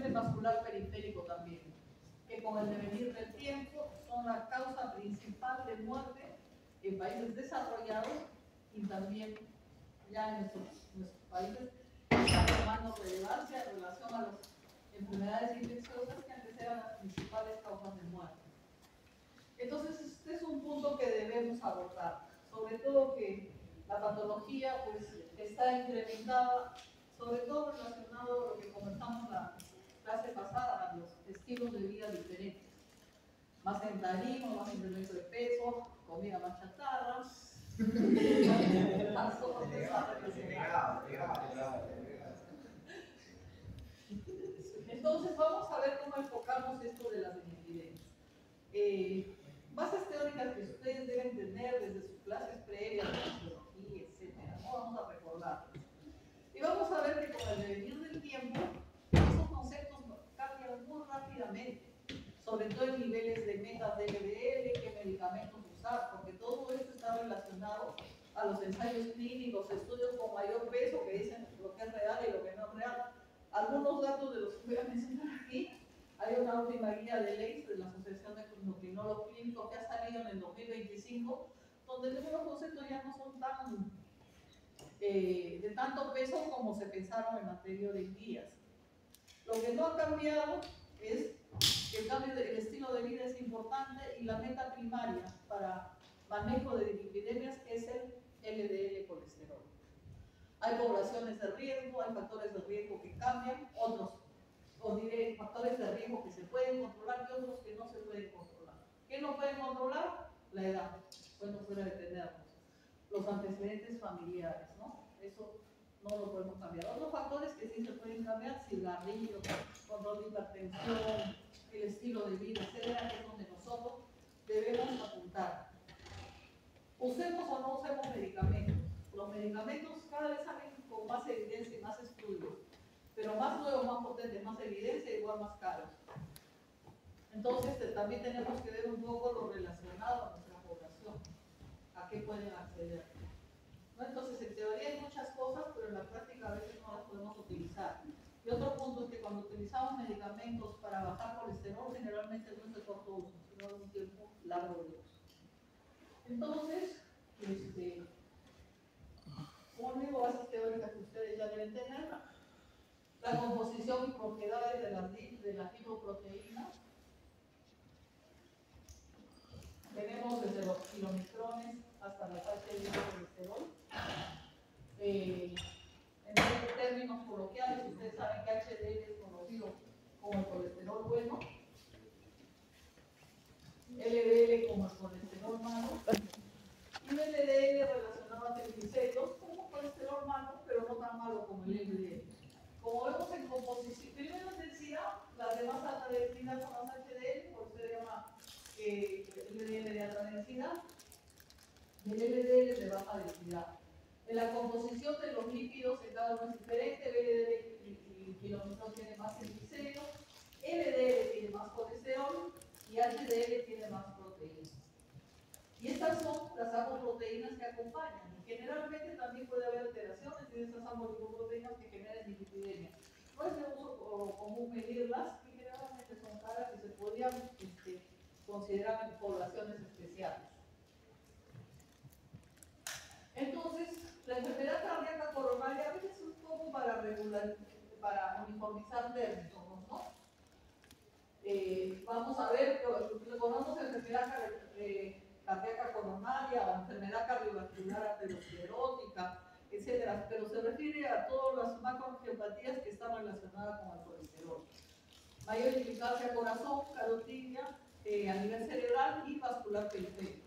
accidente vascular periférico también, que con el devenir del tiempo son la causa principal de muerte en países desarrollados y también ya en nuestros países está tomando relevancia en relación a las enfermedades infecciosas que antes eran las principales causas de muerte. Entonces, este es un punto que debemos abordar, sobre todo que la patología pues, está incrementada, sobre todo relacionado a lo que conversamos la clase pasada, a los estilos de vida diferentes. Más sedentarismo, más incremento de peso, comida más chatarra. Entonces vamos a ver cómo enfocamos esto de las epidemias. Bases teóricas que ustedes deben tener desde sus clases previas de fisiología, etcétera. No vamos a recordarlas. Y vamos a ver que con el devenir del tiempo, esos conceptos cambian muy rápidamente, sobre todo en niveles de metas de LDL, qué medicamentos usar, porque todo esto está relacionado a los ensayos clínicos, estudios con mayor peso que dicen lo que es real y lo que no es real. Algunos datos de los que voy a mencionar aquí, hay una última guía de leyes de la Asociación de Endocrinólogos Clínicos que ha salido en el 2025, donde algunos conceptos ya no son tan de tanto peso como se pensaron en anteriores días. Lo que no ha cambiado es que el cambio del estilo de vida es importante y la meta primaria para manejo de epidemias es el LDL colesterol. Hay poblaciones de riesgo, hay factores de riesgo que cambian, otros, o diré, factores de riesgo que se pueden controlar y otros que no se pueden controlar. ¿Qué no pueden controlar? La edad, pues no puede detenernos. Los antecedentes familiares, ¿no? Eso no lo podemos cambiar. Otros factores que sí se pueden cambiar, cigarrillo, control de hipertensión, el estilo de vida, etcétera, que es donde nosotros debemos apuntar. Usemos o no usemos medicamentos. Los medicamentos cada vez salen con más evidencia y más estudios, pero más nuevos, más potentes, más evidencia, igual más caros. Entonces también tenemos que ver un poco lo relacionado a nuestra población, a qué pueden acceder. ¿No? Entonces en teoría hay muchas cosas, pero en la práctica a veces no las podemos utilizar. Y otro punto es que cuando utilizamos medicamentos para bajar colesterol, generalmente no es de corto uso, sino de un tiempo largo de uso. Entonces, como digo, bases teóricas que ustedes ya deben tener, la composición y propiedades de las lipoproteínas. Tenemos desde los kilomicrones hasta las HDL de colesterol. En términos coloquiales, ustedes saben que HDL es conocido como el colesterol bueno, LDL como el colesterol malo, y LDL relacionado a triglicéridos como colesterol malo, pero no tan malo como el LDL. Como vemos en composición, primero en densidad, las de más alta densidad son las HDL, por eso se llama LDL de alta densidad, y el LDL de baja densidad. En la composición de los lípidos en cada uno es diferente, LDL y kilómetro tiene más triglicéridos, LDL tiene más colesterol y HDL tiene más proteínas. Y estas son las apoproteínas que acompañan. Y generalmente también puede haber alteraciones en estas apolipoproteínas que generen dislipidemia. No es de uso común medirlas y generalmente son caras que se podrían considerar en poblaciones especiales. Entonces, la enfermedad cardíaca coronaria a veces es un poco para uniformizar términos, ¿no? Vamos a ver, conocemos enfermedad cardíaca coronaria o enfermedad cardiovascular aterosclerótica, etcétera, pero se refiere a todas las macroangiopatías que están relacionadas con el colesterol. Mayor implicancia corazón, carotidia, a nivel cerebral y vascular periférico.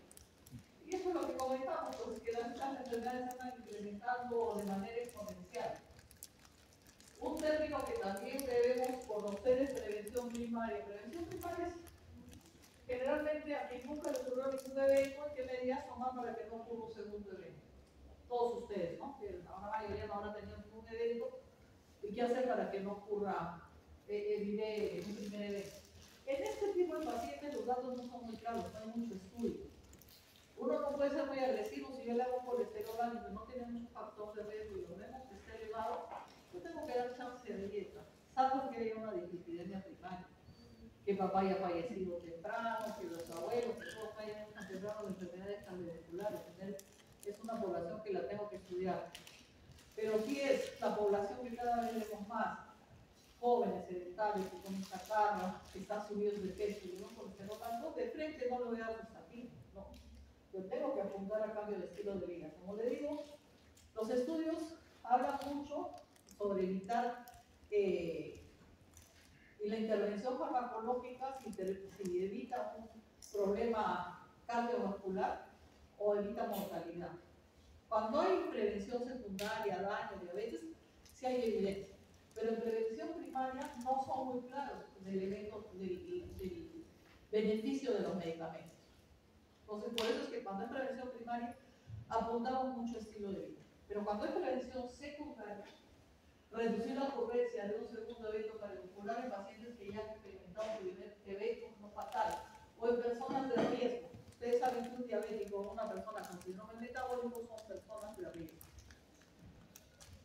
Y eso es lo que comentamos, pues que las enfermedades se están incrementando de manera exponencial. Un término que también debemos conocer es prevención primaria. Prevención primaria es generalmente a quien nunca le ocurrió ningún evento, ¿qué medidas tomar para que no ocurra un segundo evento? Todos ustedes, ¿no? Que la mayoría no habrá tenido ningún evento. ¿Y qué hacer para que no ocurra un primer evento? En este tipo de pacientes los datos no son muy claros, no hay mucho estudio. Uno no puede ser muy agresivo si yo le hago colesterol alto, que no tiene mucho factor de riesgo y lo vemos que está elevado. Yo tengo que dar chance de dieta. salvo que haya una dislipidemia primaria, que papá haya fallecido temprano, que los abuelos, que todos fallecen temprano de enfermedades cardiovasculares. Es una población que la tengo que estudiar. Pero sí es la población que cada vez vemos más, jóvenes, sedentarios, que comen chatarra, que están subidos de peso y no colesterol alto, de frente no le voy a dar glutamina, no. Yo tengo que apuntar a cambio de estilo de vida. Como le digo, los estudios hablan mucho sobre evitar y la intervención farmacológica si evita un problema cardiovascular o evita mortalidad. Cuando hay prevención secundaria, daño, diabetes, sí hay evidencia, pero en prevención primaria no son muy claros del beneficio de los medicamentos. Entonces, por eso es que cuando es prevención primaria, apuntamos mucho estilo de vida. Pero cuando es prevención secundaria, reducir la ocurrencia de un segundo evento cardiovascular en pacientes que ya han experimentado un primer evento no fatal o en personas de riesgo. Ustedes saben que un diabético o una persona con síndrome metabólico son personas de riesgo.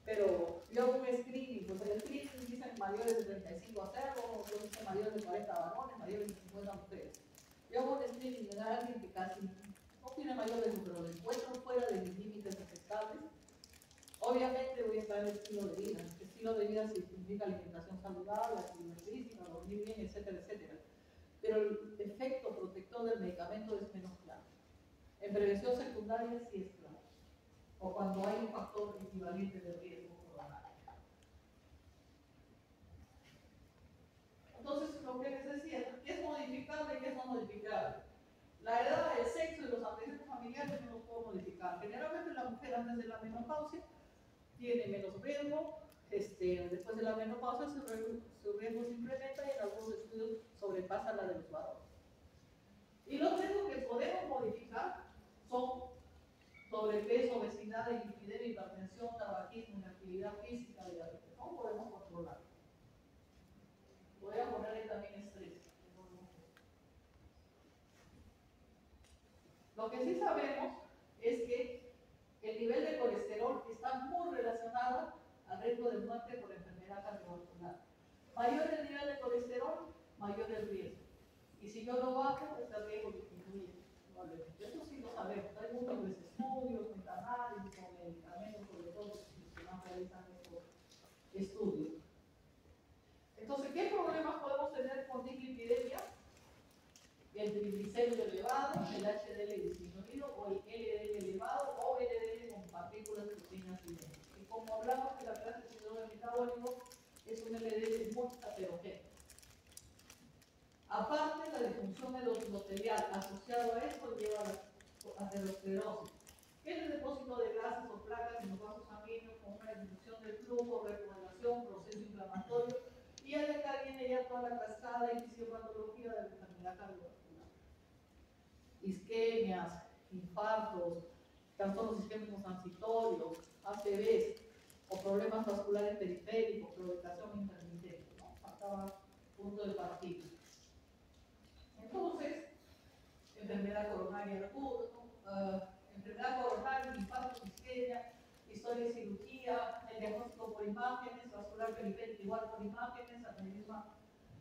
Pero yo hago un screening, pues el screening dicen mayores de 35 hacerlo, otros dicen mayores de 40 varones, mayores de 50 mujeres. Yo hago un screening de alguien que casi no tiene mayor riesgo, pero lo encuentro fuera de mis límites aceptables. Obviamente voy a estar en el estilo de vida. El estilo de vida significa alimentación saludable, actividad física, dormir bien, etcétera, etcétera. Pero el efecto protector del medicamento es menos claro. En prevención secundaria sí es claro. O cuando hay un factor equivalente de riesgo coronario. Entonces, lo que les decía, ¿qué es modificable y qué es no modificable? La edad, el sexo y los antecedentes familiares no los puedo modificar. Generalmente la mujer antes de la menopausia tiene menos riesgo, después de la menopausia su riesgo se incrementa y en algunos estudios sobrepasa la de los varones. Y los riesgos que podemos modificar son sobrepeso, obesidad, dislipidemia, hipertensión, tabaquismo, inactividad física, diabetes. No podemos controlar. Voy a ponerle también estrés. Lo que sí sabemos es que el nivel de colesterol está muy relacionado al riesgo de muerte por enfermedad cardiovascular. Mayor el nivel de colesterol, mayor el riesgo. Y si yo lo bajo, este riesgo disminuye. Eso sí lo sabemos. Hay múltiples estudios, metaanálisis, con medicamentos, sobre todo que más realizan estos estudios. Entonces, ¿qué problemas podemos tener con dislipidemia? El triglicérido elevado, el HDL disminuido, o el LDL elevado, o LDL con partículas de proteínas lineales. Y como hablamos de la clase de síndrome metabólico, es un LDL muy heterogéneo. Aparte, la disfunción endotelial asociado a esto lleva a aterosclerosis, que es el depósito de grasas o placas en los vasos sanguíneos con una disminución del flujo, recoagulación, proceso inflamatorio, y de acá viene ya toda la cascada y fisiopatología de la enfermedad cardiovascular. Isquemias, infartos, trastornos isquémicos transitorios, ACVs, o problemas vasculares periféricos, provocación intermitente, ¿no? Faltaba punto de partida. Entonces, enfermedad coronaria aguda, enfermedad coronaria, infarto, isquemia, historia de cirugía, el diagnóstico por imágenes, vascular periférico igual por imágenes, aneurisma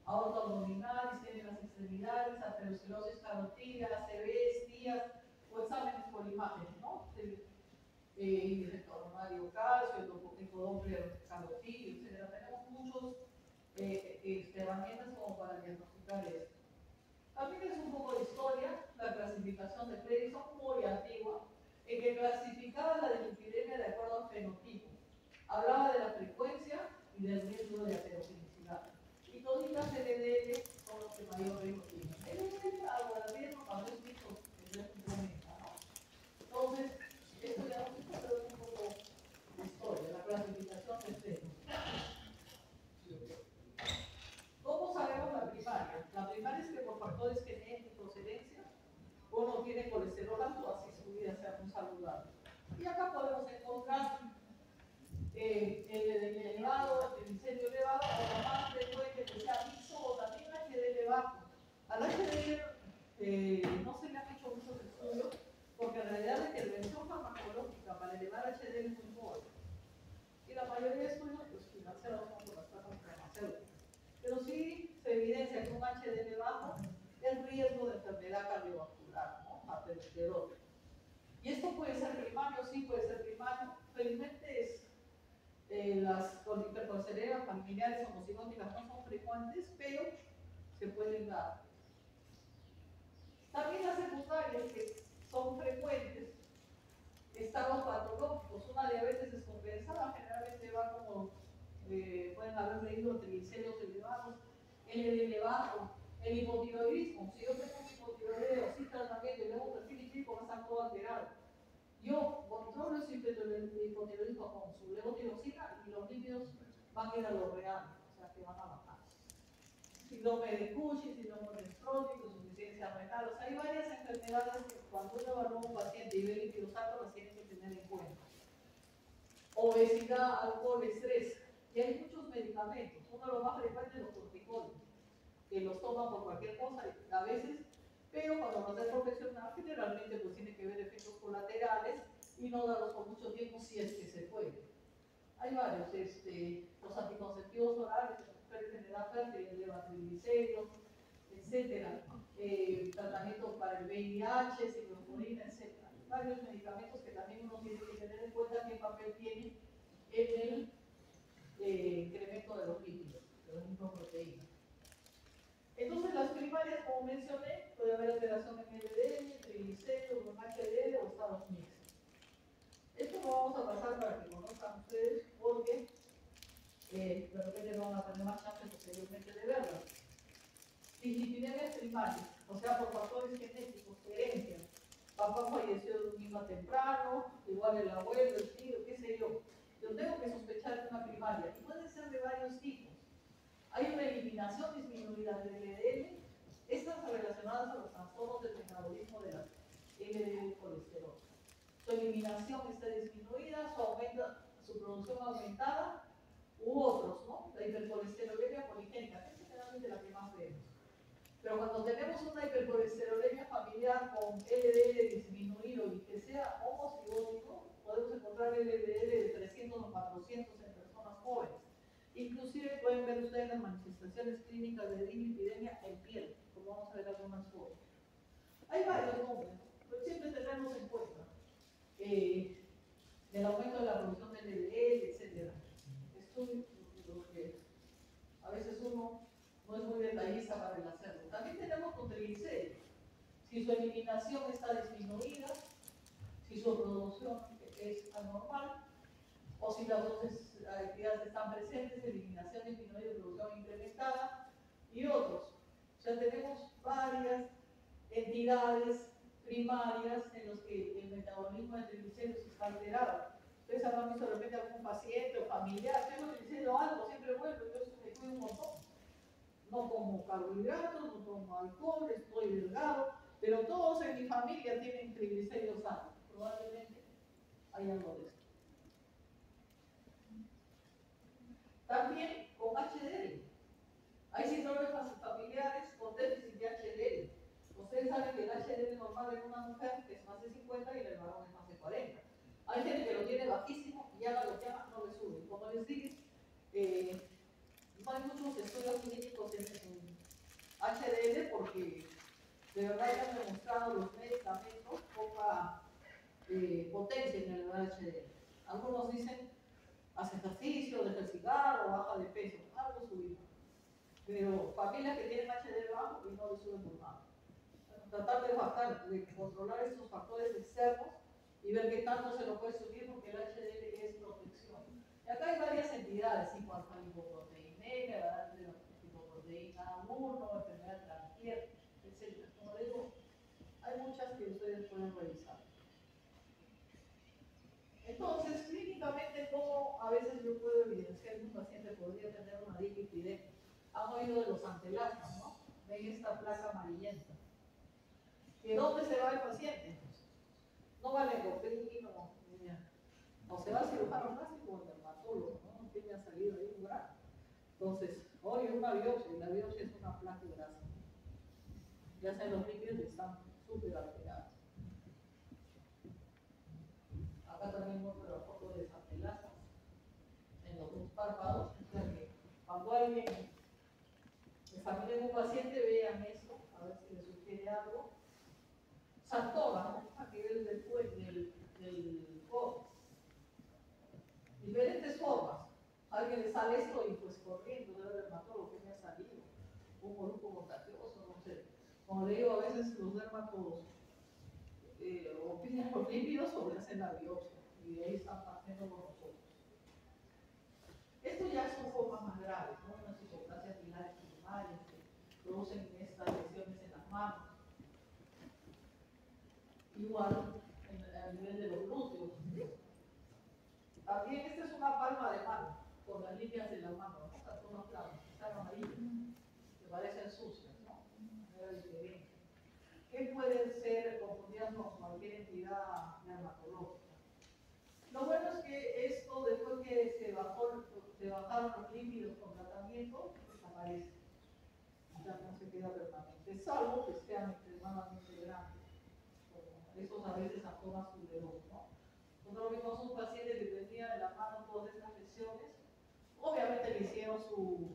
aortoabdominal, isquemia en las extremidades, aterosclerosis carotídea, ACVs, días, o exámenes por imágenes, ¿no? Índice coronario calcio, ecodoppler carotídeo, etc. Tenemos muchas herramientas como para diagnosticar esto. También es un poco de historia, la clasificación de Fredrickson, muy antigua, en que clasificaba la dislipidemia de acuerdo al fenotipo. Hablaba de la frecuencia y del riesgo de aterogenicidad. Y toditas LDL son los que mayor riesgo tienen. LDL algo de riesgo cuando es visto el riesgo incrementa, ¿no? Entonces, esto ya es un poco de historia, la clasificación de Fredrickson. ¿Cómo sabemos la primaria? La primaria es que por factores genéticos, herencia, uno tiene colesterol alto, así su vida sea muy saludable. Y acá podemos encontrar el elevado, el triglicérido elevado, o lo más frecuente que sea mixto o también HDL bajo. Al HDL no se le han hecho muchos estudios porque en realidad la intervención farmacológica para elevar HDL es muy pobre. Y la mayoría de estudios pues, financiados son por las tasas farmacéuticas. colesterol. Y esto puede ser primario, sí puede ser primario. Felizmente las hipercolesterolemia familiares homocigóticas no son frecuentes, pero se pueden dar. También las secundarias que son frecuentes, estados patológicos, una diabetes descompensada generalmente va como, pueden haber leído triglicéridos elevados, el elevado, el hipotiroidismo. Si yo tengo un hipotiroideo sin tratamiento y luego un perfil lipídico va a estar todo alterado. Yo controlo ese hipotiroidismo con su levotiroxina y los lípidos van a ir a lo real, o sea que van a bajar. Síndrome de Cushing, síndrome nefrótico, insuficiencia renal. O sea, hay varias enfermedades que cuando uno evalúa a un paciente y ve lípidos altos las tiene que tener en cuenta. Obesidad, alcohol, estrés. Y hay muchos medicamentos. Uno de los más frecuentes es los corticoides, que los toman por cualquier cosa a veces, pero cuando no es profesional, generalmente pues tiene que ver efectos colaterales y no darlos por mucho tiempo si es que se puede. Hay varios, los anticonceptivos orales, generan fértil, eleva triglicéridos, etcétera. Tratamientos para el VIH, ciclosporina, etcétera. Varios medicamentos que también uno tiene que tener en cuenta qué papel tiene en el incremento de los lípidos, de las lipoproteínas. Entonces, las primarias, como mencioné, puede haber alteración en LDL, triglicéridos, HDL o estados mixtos. Esto lo vamos a pasar para que conozcan ustedes porque de repente no van a tener más chance posteriormente de verlo. Dislipidemias primarias, o sea, por factores genéticos, herencia. Papá falleció de un mismo temprano, igual el abuelo, el tío, qué sé yo. Yo tengo que sospechar de una primaria y pueden ser de varios tipos. Hay una eliminación disminuida del LDL, estas relacionadas a los trastornos del metabolismo de las LDL colesterol. Su eliminación está disminuida, su producción aumentada, u otros, ¿no? La hipercolesterolemia poligénica, que es generalmente la que más vemos. Pero cuando tenemos una hipercolesterolemia familiar con LDL disminuido y que sea homocigótico, podemos encontrar LDL de 300 o 400 en personas jóvenes. Inclusive pueden ver ustedes las manifestaciones clínicas de dislipidemia en piel, como vamos a ver algunas fotos. Hay varios nombres, pero siempre tenemos en cuenta el aumento de la producción de LDL, etc. Estudios, porque a veces uno no es muy detallista para el hacerlo. También tenemos con triglicéridos. Si su eliminación está disminuida, si su producción es anormal, o si las dos actividades están presentes, eliminación disminuida y producción incrementada, y otros. O sea, tenemos varias entidades primarias en las que el metabolismo de triglicéridos está alterado. Ustedes habrán visto de repente algún paciente o familiar, tengo triglicéridos altos, siempre vuelvo, yo me cuido un montón. No como carbohidratos, no tomo alcohol, estoy delgado, pero todos en mi familia tienen triglicéridos altos. Probablemente hay algo de esto. También con HDL. Hay síndromes familiares con déficit de HDL. Ustedes saben que el HDL normal en una mujer es más de 50 y en el varón es más de 40. Hay gente que lo tiene bajísimo y haga lo que haga, no le sube. Como les dije, no hay muchos estudios clínicos en HDL porque de verdad ya han demostrado los medicamentos poca potencia en el HDL. Algunos dicen, hace ejercicio, deja el cigarro, baja de peso, algo subir. Pero familias que tienen HDL bajo y no le suben por nada. Tratar de controlar estos factores externos y ver qué tanto se lo puede subir porque el HDL es protección. Y acá hay varias entidades, hipoproteinemia, la hipoproteína 1, enfermedad de la piel, etc. Como digo, hay muchas que ustedes pueden revisar. Entonces, clínicamente, ¿cómo a veces yo puedo evidenciar que un paciente podría tener una dislipidemia? Han oído de los antelasmas, ¿no? Ven esta placa amarillenta. ¿De dónde se va el paciente? No va al endocrino, o se va al cirujano plástico o al dermatólogo, ¿no? Que me ha salido ahí un grano. Entonces, hoy es una biopsia y la biopsia es una placa grasa. Ya sea los lípidos están súper alterados. Acá también muestro la foto de esas antelasmas en los dos párpados. Cuando alguien examine un paciente, vean esto, a ver si le sugiere algo. sarcoma, ¿no? A nivel del codo. Diferentes formas. A alguien le sale esto y pues corriendo del dermatólogo que me ha salido. Un molusco contagioso, no sé. Como le digo, a veces los dermatólogos opinan los lípidos o le hacen la biopsia y de ahí están partiendo con nosotros. Esto ya son formas más graves, ¿no? Una citoplasia pilar primaria que producen estas lesiones en las manos. Igual a nivel de los glúteos. También esta es una palma de mano, con las líneas de la mano, ¿no? Estas son las planas, están amarillas, que parecen sucias, ¿no? De manera diferente. ¿Qué pueden ser confundidas con cualquier entidad dermatológica? Lo bueno es que esto, después que se bajaron los lípidos con tratamiento, desaparece. Ya no se queda permanente, salvo que sean extremadamente grandes. Esos a veces apodan su dedo, ¿no? Nosotros vimos un paciente que tenía en la mano todas estas lesiones. Obviamente le hicieron su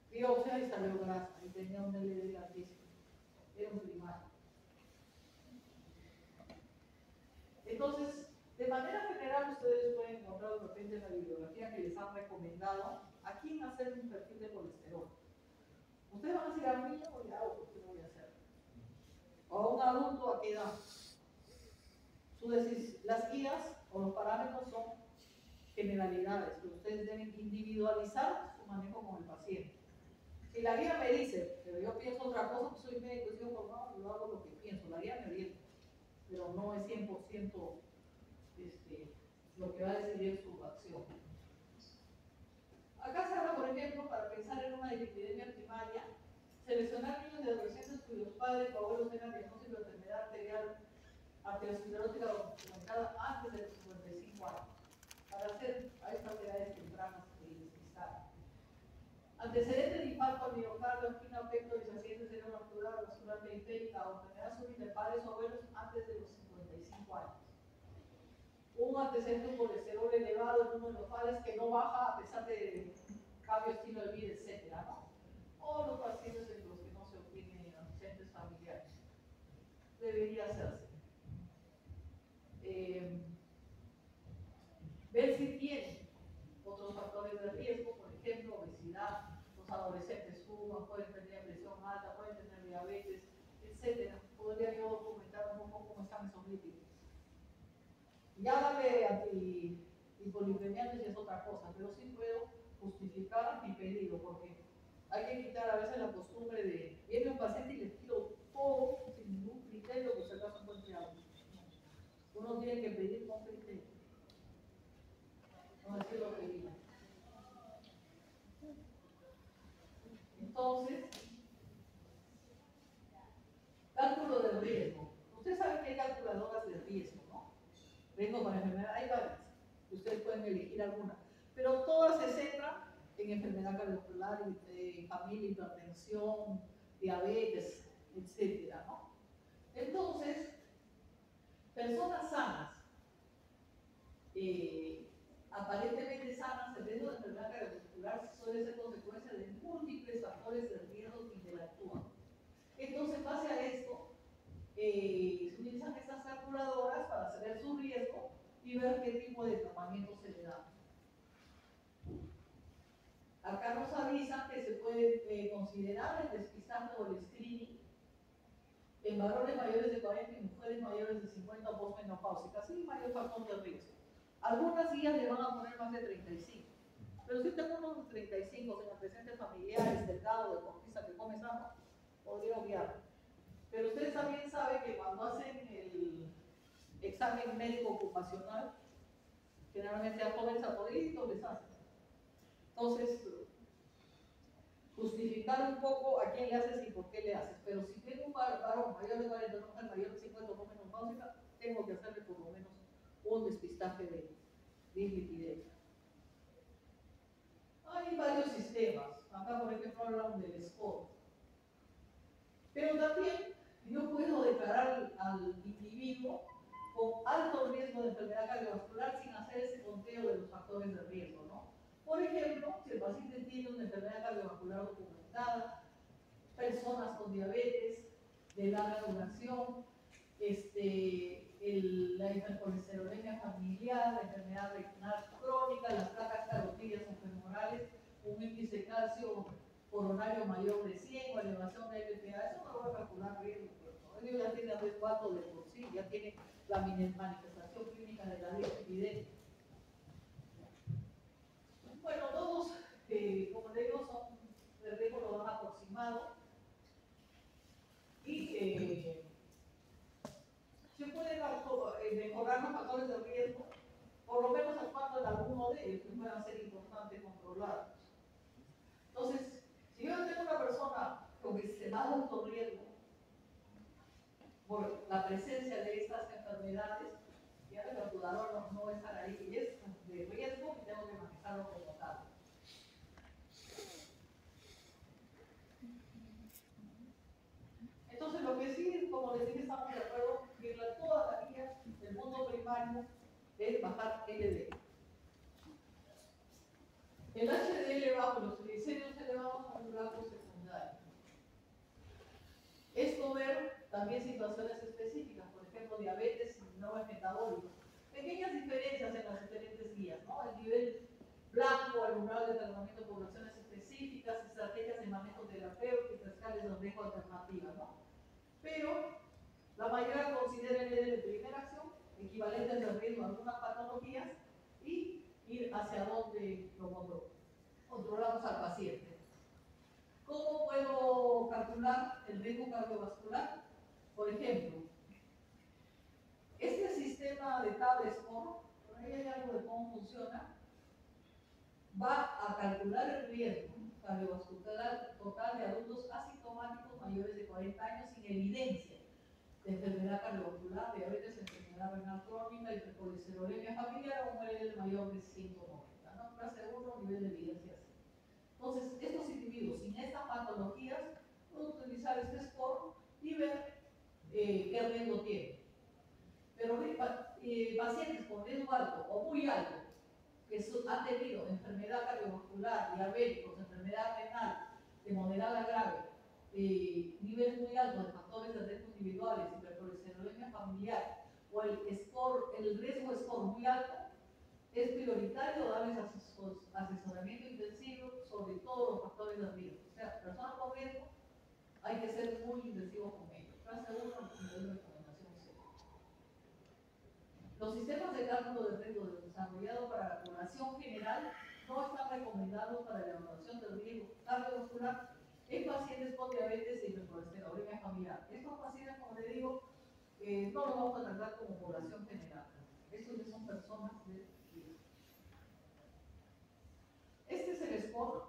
biopsia y salió grasa y tenía un LDL altísimo. Era un primario. Entonces, de manera general, ustedes pueden encontrar de repente en la bibliografía que les han recomendado a quién hacer un perfil de colesterol. Ustedes van a decir, a mí no le hago, ¿qué voy a hacer? O a un adulto, ¿a qué edad? Las guías o los parámetros son generalidades, pero ustedes deben individualizar su manejo con el paciente. Si la guía me dice, pero yo pienso otra cosa, pues soy médico, soy formado, yo hago lo que pienso, la guía me orienta, pero no es 100% lo que va a decidir su acción. Acá se habla, por ejemplo, para pensar en una epidemia primaria, seleccionar niños y adolescentes cuyos padres o abuelos tengan diagnóstico de enfermedad arterial arteriosclerótica documentada antes de los 55 años, para hacer a estas edades tempranas de despistar. Antecedentes de infarto al miocardio, angina, pectoris, accidente cerebrovascular, vascular periférica o enfermedad súbita de padres o abuelos antes de los 55 años. Un antecedente de colesterol elevado en uno de los padres que no baja a pesar de cambio de estilo de vida, etc., ¿no? O los pacientes en los que no se obtienen antecedentes familiares. Debería hacerse. Ver si tienen otros factores de riesgo, por ejemplo, obesidad, los adolescentes fuman, pueden tener presión alta, pueden tener diabetes, etc. Podría yo documentar un poco cómo están esos lípidos. Ya darle antihipolipemiantes es otra cosa, pero sí puedo justificar mi pedido, porque hay que quitar a veces la costumbre de viene un paciente y le tiro todo sin ningún criterio, que se acaso encuentre algo. Uno tiene que pedir con criterio, no decir lo que diga. Entonces, cálculo del riesgo. Ustedes saben que hay calculadoras de riesgo, ¿no? Riesgo para enfermedad, hay varias. Ustedes pueden elegir alguna, pero todas se centran en enfermedad cardiovascular, familia, hipertensión, diabetes, etcétera, ¿no? Entonces, personas sanas, aparentemente sanas, el riesgo de enfermedad cardiovascular suele ser consecuencia de múltiples factores de riesgo que interactúan. Entonces, en base a esto, se utilizan estas calculadoras para saber su riesgo y ver qué tipo de tratamiento se le da. Acá nos avisan que se puede considerar el despistaje o el screening en varones mayores de 40 y mujeres mayores de 50 o postmenopáusicas, sin mayor factor de riesgo. Algunas guías le van a poner más de 35, pero si tengo unos 35, sin antecedentes familiares, delgado, deportista que come sano, podría obviar. Pero ustedes también saben que cuando hacen el examen médico ocupacional, generalmente a jóvenes a toditos les hacen. Entonces, justificar un poco a quién le haces y por qué le haces. Pero si tengo un varón mayor de 40, mujer mayor de 50 o menopáusica, tengo que hacerle por lo menos un despistaje de dislipidemia. Hay varios sistemas. Acá, por ejemplo, hablan del SCORE. Pero también yo puedo declarar al individuo con alto riesgo de enfermedad cardiovascular sin hacer ese conteo de los factores de riesgo, ¿no? Por ejemplo, si el paciente tiene una enfermedad cardiovascular documentada, personas con diabetes de larga duración, la hipercolesterolemia familiar, la enfermedad renal crónica, las placas carotídeas o femorales, un índice de calcio coronario mayor de 100 o elevación de LPA, eso no lo voy a calcular riesgo, ¿no? Ellos ya tienen resguardo de por sí, ya tiene la manifestación clínica de la diabetes evidente. Bueno, todos, como le digo, son de riesgo lo dan aproximado y se pueden mejorar los factores de riesgo, por lo menos actuando en alguno de ellos, que puedan ser importantes controlados. Entonces, si yo tengo una persona con extremado alto riesgo por la presencia de estas enfermedades, ya el calculador no va a estar ahí, y es de riesgo y tengo que manejarlo como tal. Entonces, lo que sí, como les dije, estamos de acuerdo que toda la guía del mundo primario es bajar LDL. El HDL bajo, los triglicéridos elevados son un rasgo secundario. Esto ver también situaciones específicas, por ejemplo, diabetes, síndrome metabólico. Pequeñas diferencias en las diferentes guías, ¿no? El nivel blanco, el umbral de tratamiento de poblaciones específicas, estrategias de manejo terapéutico, escalas de riesgo alternativas, ¿no? Pero la mayoría considera el LDL de primera acción, equivalente al riesgo a algunas patologías, y ir hacia donde lo controlamos al paciente. ¿Cómo puedo calcular el riesgo cardiovascular? Por ejemplo, este sistema de Table Score, por ahí hay algo de cómo funciona, va a calcular el riesgo cardiovascular total de adultos asintomáticos mayores de 40 años sin evidencia de enfermedad cardiovascular, diabetes, enfermedad renal crónica, hipercolesterolemia familiar o un LDL mayor de 190, ¿no? Clase 1, nivel de evidencia 0. Entonces, estos individuos sin estas patologías pueden utilizar este score y ver qué riesgo tienen. Pero pacientes con riesgo alto o muy alto, que han tenido enfermedad cardiovascular, diabéticos, enfermedad renal, de moderada a grave, niveles muy altos de factores de riesgo individuales, hipercolesterolemia familiar, o el riesgo score muy alto, es prioritario darles asesoramiento intensivo sobre todos los factores de riesgo. O sea, personas con riesgo, hay que ser muy intensivos con ellos. Clase 1, nivel de recomendación 0. Los sistemas de cálculo de riesgo desarrollados para la población general no están recomendados para la evaluación del riesgo cardiovascular en pacientes con diabetes y hipercolesterolemia familiar. Estos pacientes, como le digo, no los vamos a tratar como población general. Estos ya son personas de riesgo. Este es el score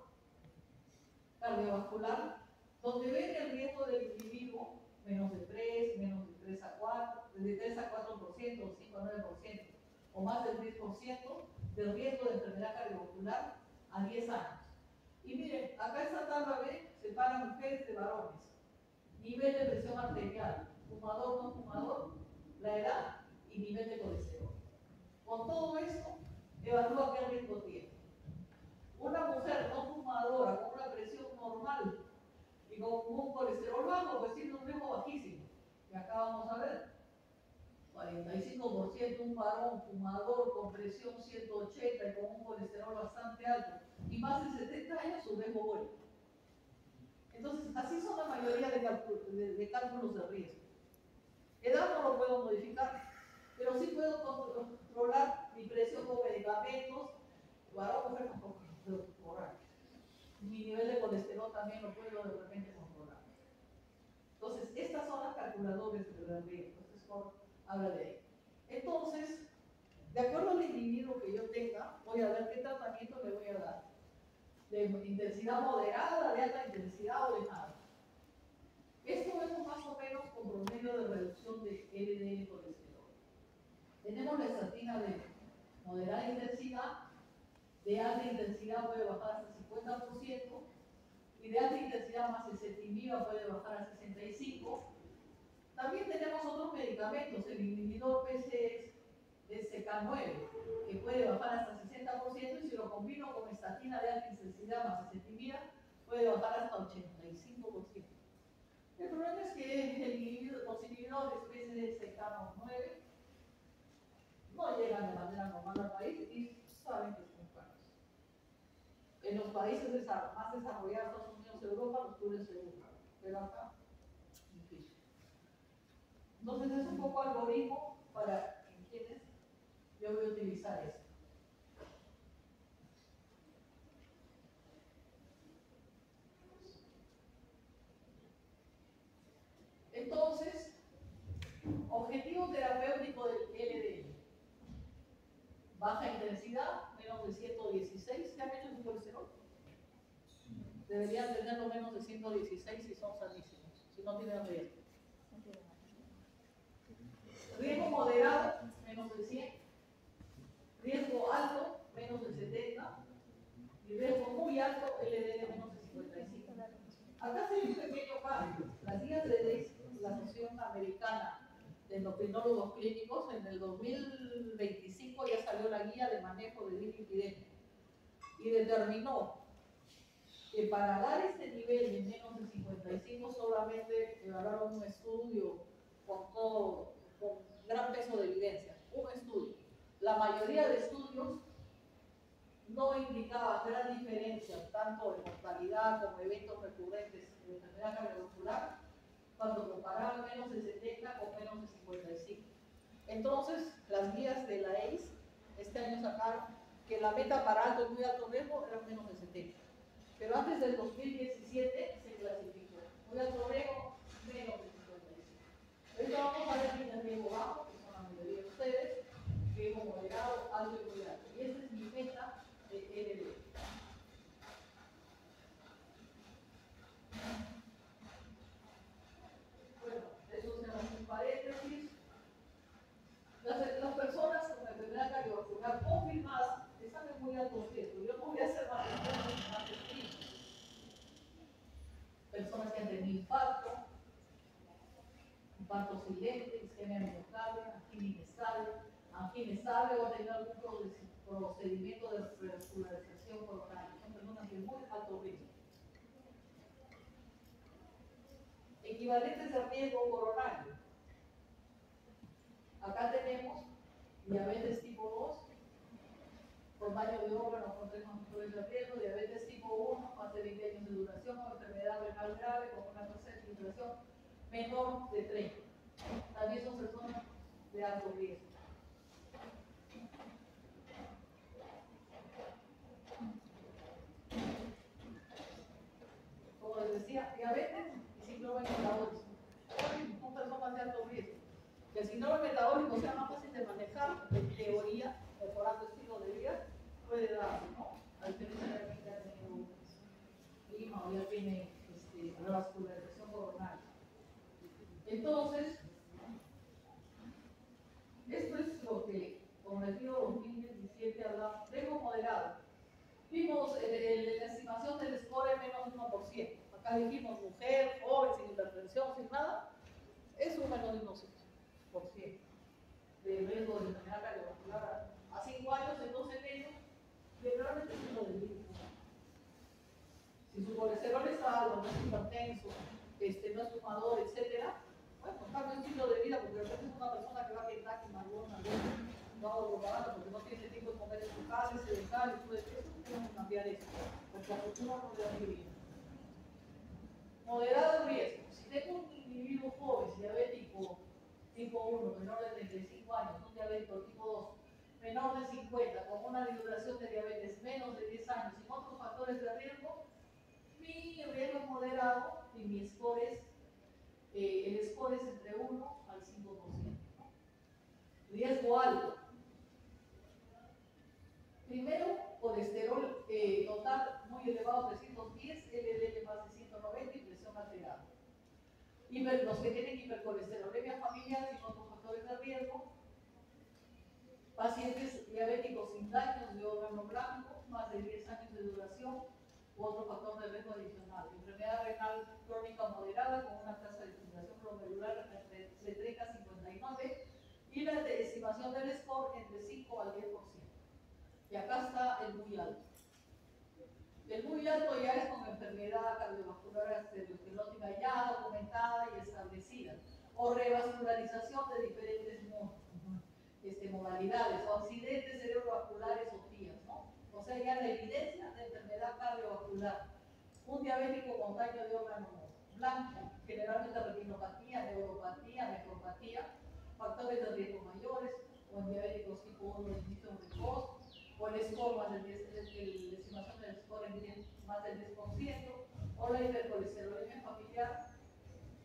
cardiovascular, donde ven el riesgo del individuo menos de 3, menos de 3 a 4, de 3 a 4%, o 5 a 9%, o más del 10% del riesgo de enfermedad cardiovascular a 10 años. Y miren, acá esta tabla B separa mujeres de varones. Nivel de presión arterial, fumador, no fumador, la edad y nivel de colesterol. Con todo esto, evalúa qué riesgo tiene. Una mujer no fumadora con una presión normal y con un colesterol bajo, pues tiene un riesgo bajísimo. Y acá vamos a ver, 45% un varón fumador con presión 180 y con un colesterol bastante alto, y más de 70 años su riesgo bueno. Entonces, así son la mayoría de cálculos de riesgo. Edad no lo puedo modificar, pero sí puedo controlar mi presión con medicamentos, varón, mujer tampoco lo puedo controlar. Mi nivel de colesterol también lo puedo de repente controlar. Entonces, estas son las calculadoras de riesgo. Este score habla de ahí. Entonces, de acuerdo al individuo que yo tenga, voy a ver qué tratamiento le voy a dar. De intensidad moderada, de alta intensidad o de nada. Esto vemos más o menos con promedio de reducción de LDL colesterol. Tenemos la estatina de moderada intensidad, de alta intensidad puede bajar hasta 50%, y de alta intensidad más ezetimiba puede bajar a 65%. También tenemos otros medicamentos, el inhibidor PCSK9, que puede bajar hasta 60%, y si lo combino con estatina de alta intensidad más ezetimiba, puede bajar hasta 85%. El problema es que los inhibidores PCSK9 no llegan de manera normal al país y saben que son caros. En los países más desarrollados, Estados Unidos, Europa, los cubren seguro, pero acá, difícil. Entonces es un poco algoritmo para quienes yo voy a utilizar esto. Entonces, objetivo terapéutico del LDL. Baja intensidad, menos de 116. ¿Qué han hecho su colesterol? Deberían tenerlo menos de 116 si son sanísimos, si no tienen riesgo. Riesgo moderado, menos de 100. Riesgo alto, menos de 70. Y riesgo muy alto, LDL menos de 55. Acá se ve un pequeño cambio. Las guías de la Asociación Americana de Endocrinólogos Clínicos, en el 2025 ya salió la guía de manejo de dislipidemia y determinó que para dar este nivel de menos de 55 solamente evaluaron un estudio con gran peso de evidencia, un estudio. La mayoría de estudios no indicaban gran diferencia, tanto en mortalidad como eventos recurrentes de enfermedad cardiovascular, cuando comparaban menos de 70 con menos de 55. Entonces, las guías de la ACE este año sacaron que la meta para alto y muy alto riesgo era menos de 70. Pero antes del 2017 se clasificó. Muy alto riesgo, menos de 55. Ahorita vamos a ver quién es riesgo bajo, que son la mayoría de ustedes, riesgo moderado, alto y muy alto. Y esta es mi meta de LDL. Bueno, eso se hace un paréntesis. Las personas con enfermedad cardiovascular confirmada están en muy alto riesgo. Yo no voy a hacer más personas que han tenido infarto silente, isquemia miocardia, angina estable o tener algún procedimiento de revascularización coronaria. Son personas de muy alto riesgo. Equivalentes de riesgo coronario. Acá tenemos diabetes tipo 2, con daño de órganos con 3 factores de riesgo, diabetes tipo 1, más de 20 años de duración, o enfermedad renal grave con una tasa de filtración menor de 30. También son personas de alto riesgo. Como les decía, diabetes y síndrome metabólico. Son personas de alto riesgo. Que el síndrome metabólico sea más fácil de manejar, en teoría, mejorando el estilo de vida, puede dar, ¿no? A diferencia de alguien que ha tenido clima o ya tiene revascularización coronaria. Entonces, esto es lo que, con el tiro 2017 hablamos, riesgo moderado. Vimos la estimación del score menos de 1%. Acá dijimos mujer, joven, sin hipertensión, sin nada, es un menos de 1% de riesgo de enfermedad cardiovascular a 5 años, en 12 meses, generalmente es uno de vida. Si su colesterol está alto, no es hipertenso, no es fumador, etc., bueno, cambia el estilo de vida, porque de repente es una persona que va a Kentucky, McDonald's, no hago propaganda porque no tiene tiempo de comer en su casa, es sedentario, todo eso, tenemos que cambiar eso, porque a futuro no le da muy bien. Moderado riesgo. Si tengo un individuo joven, diabético tipo 1, menor de 35 años, un diabético tipo 2, menor de 50, con una duración de diabetes menos de 10 años, sin otros factores de riesgo, mi riesgo es moderado y mi score es, el score es entre 1 al 5%. Riesgo alto. Primero, colesterol total muy elevado, 310, LDL más de 190 y presión alterada. Los que tienen hipercolesterolemia familiar sin otros factores de riesgo, pacientes diabéticos sin daños de órgano blanco, más de 10 años de duración, u otro factor de riesgo adicional. Enfermedad renal crónica moderada con una tasa de filtración glomerular entre 30 a 59 y la estimación del score entre 5 al 10%. Y acá está el muy alto. El muy alto ya es con enfermedad cardiovascular arteriosclerótica ya documentada y establecida, o revascularización de diferentes modalidades, o accidentes cerebrovasculares o TIAs, ¿no? O sea, ya la evidencia de enfermedad cardiovascular. Un diabético con daño de órgano blanco, generalmente retinopatía, neuropatía, nefropatía, factores de riesgo mayores, o en diabéticos tipo 1 de inicio precoz, o el score más del 10, la estimación del score en más del 10%, o la hipercolesterolemia familiar,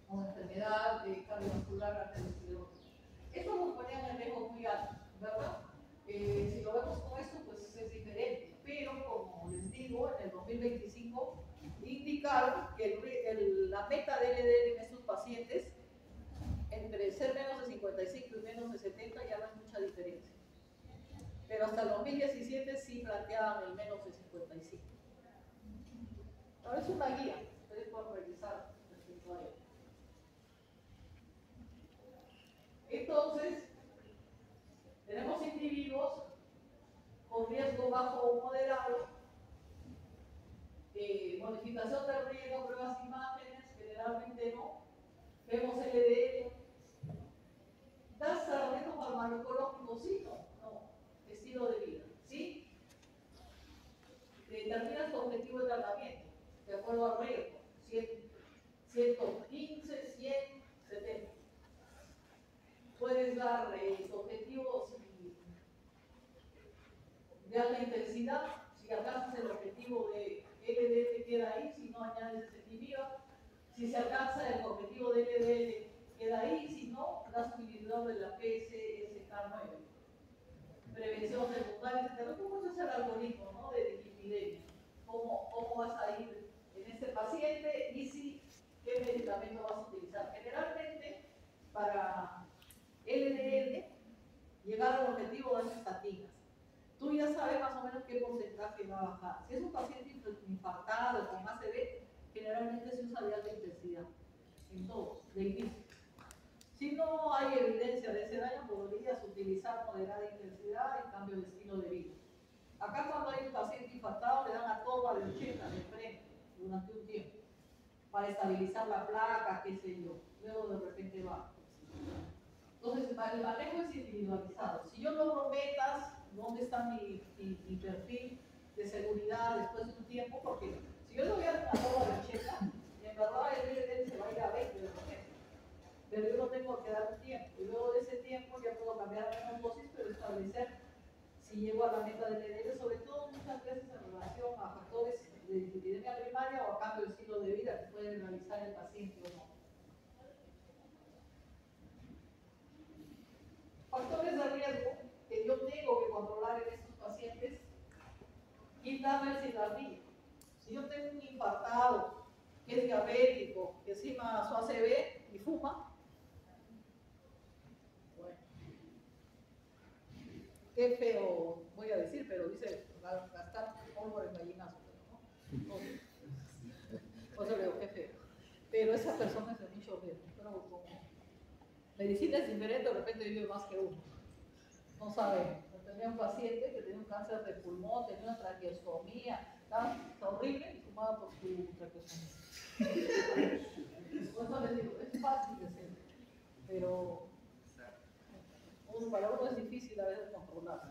o enfermedad cardiovascular arteriosclerótica. Esto nos ponía en riesgo muy alto, ¿verdad? Si lo vemos con esto, pues es diferente, pero como les digo, en el 2025 indicaron que la meta de LDL en estos pacientes, entre ser menos de 55 y menos de 70, ya no hay mucha diferencia. Pero hasta el 2017 sí planteaban el menos de 55. Ahora es una guía, ustedes pueden revisar respecto a ello. Entonces, tenemos individuos con riesgo bajo o moderado, modificación del riesgo, pruebas imágenes, generalmente no. Vemos LDL. ¿Das riesgo farmacológico? Sí, no. Estilo de vida, ¿sí? Determinas tu objetivo de tratamiento, de acuerdo al riesgo. 115, 100, 70. Puedes dar objetivos de alta intensidad, si alcanzas el objetivo de LDL queda ahí, si no añades ezetimiba. Si se alcanza el objetivo de LDL queda ahí, si no, das un inhibidor de la PCSK9. Prevención secundaria, etc. ¿Cómo es el algoritmo, ¿no?, de dislipidemia? ¿Cómo vas a ir en este paciente y qué medicamento vas a utilizar? Generalmente, para LDL, llegar al objetivo de las estatinas. Tú ya sabes más o menos qué porcentaje va a bajar. Si es un paciente infartado con ACV, generalmente se usa de alta intensidad, en todos, de inicio. Si no hay evidencia de ese daño, podrías utilizar moderada intensidad y cambio de estilo de vida. Acá cuando hay un paciente infartado, le dan a torba de 80 de frente durante un tiempo, para estabilizar la placa, qué sé yo. Luego de repente va. Entonces, el manejo es individualizado. Si yo logro metas, ¿dónde está mi perfil de seguridad después de un tiempo? Porque si yo le voy a dar una torba de 80, en verdad el LDL se va a ir a 20 de repente. Pero yo no tengo que dar un tiempo. Y luego de ese tiempo ya puedo cambiar a menos dosis, pero establecer si llego a la meta del LDL, sobre todo muchas veces en relación a factores de dislipidemia primaria o a cambio de estilo de vida que puede realizar el paciente o no. Factores de riesgo que yo tengo que controlar en estos pacientes, quitarle el cigarrillo. Si yo tengo un infartado que es diabético, que encima su ACV y fuma, bueno, qué feo voy a decir, pero dice gastar pólvora en gallinazo, ¿no? O sea, veo qué feo. Pero esa persona es de mucho riesgo. Pero como medicina es diferente, de repente vive más que uno. No sabe. Tenía un paciente que tenía un cáncer de pulmón, tenía una traqueostomía, estaba horrible y fumaba por su traqueostomía. Por eso les digo, es fácil de ser, pero para uno es difícil a veces controlar.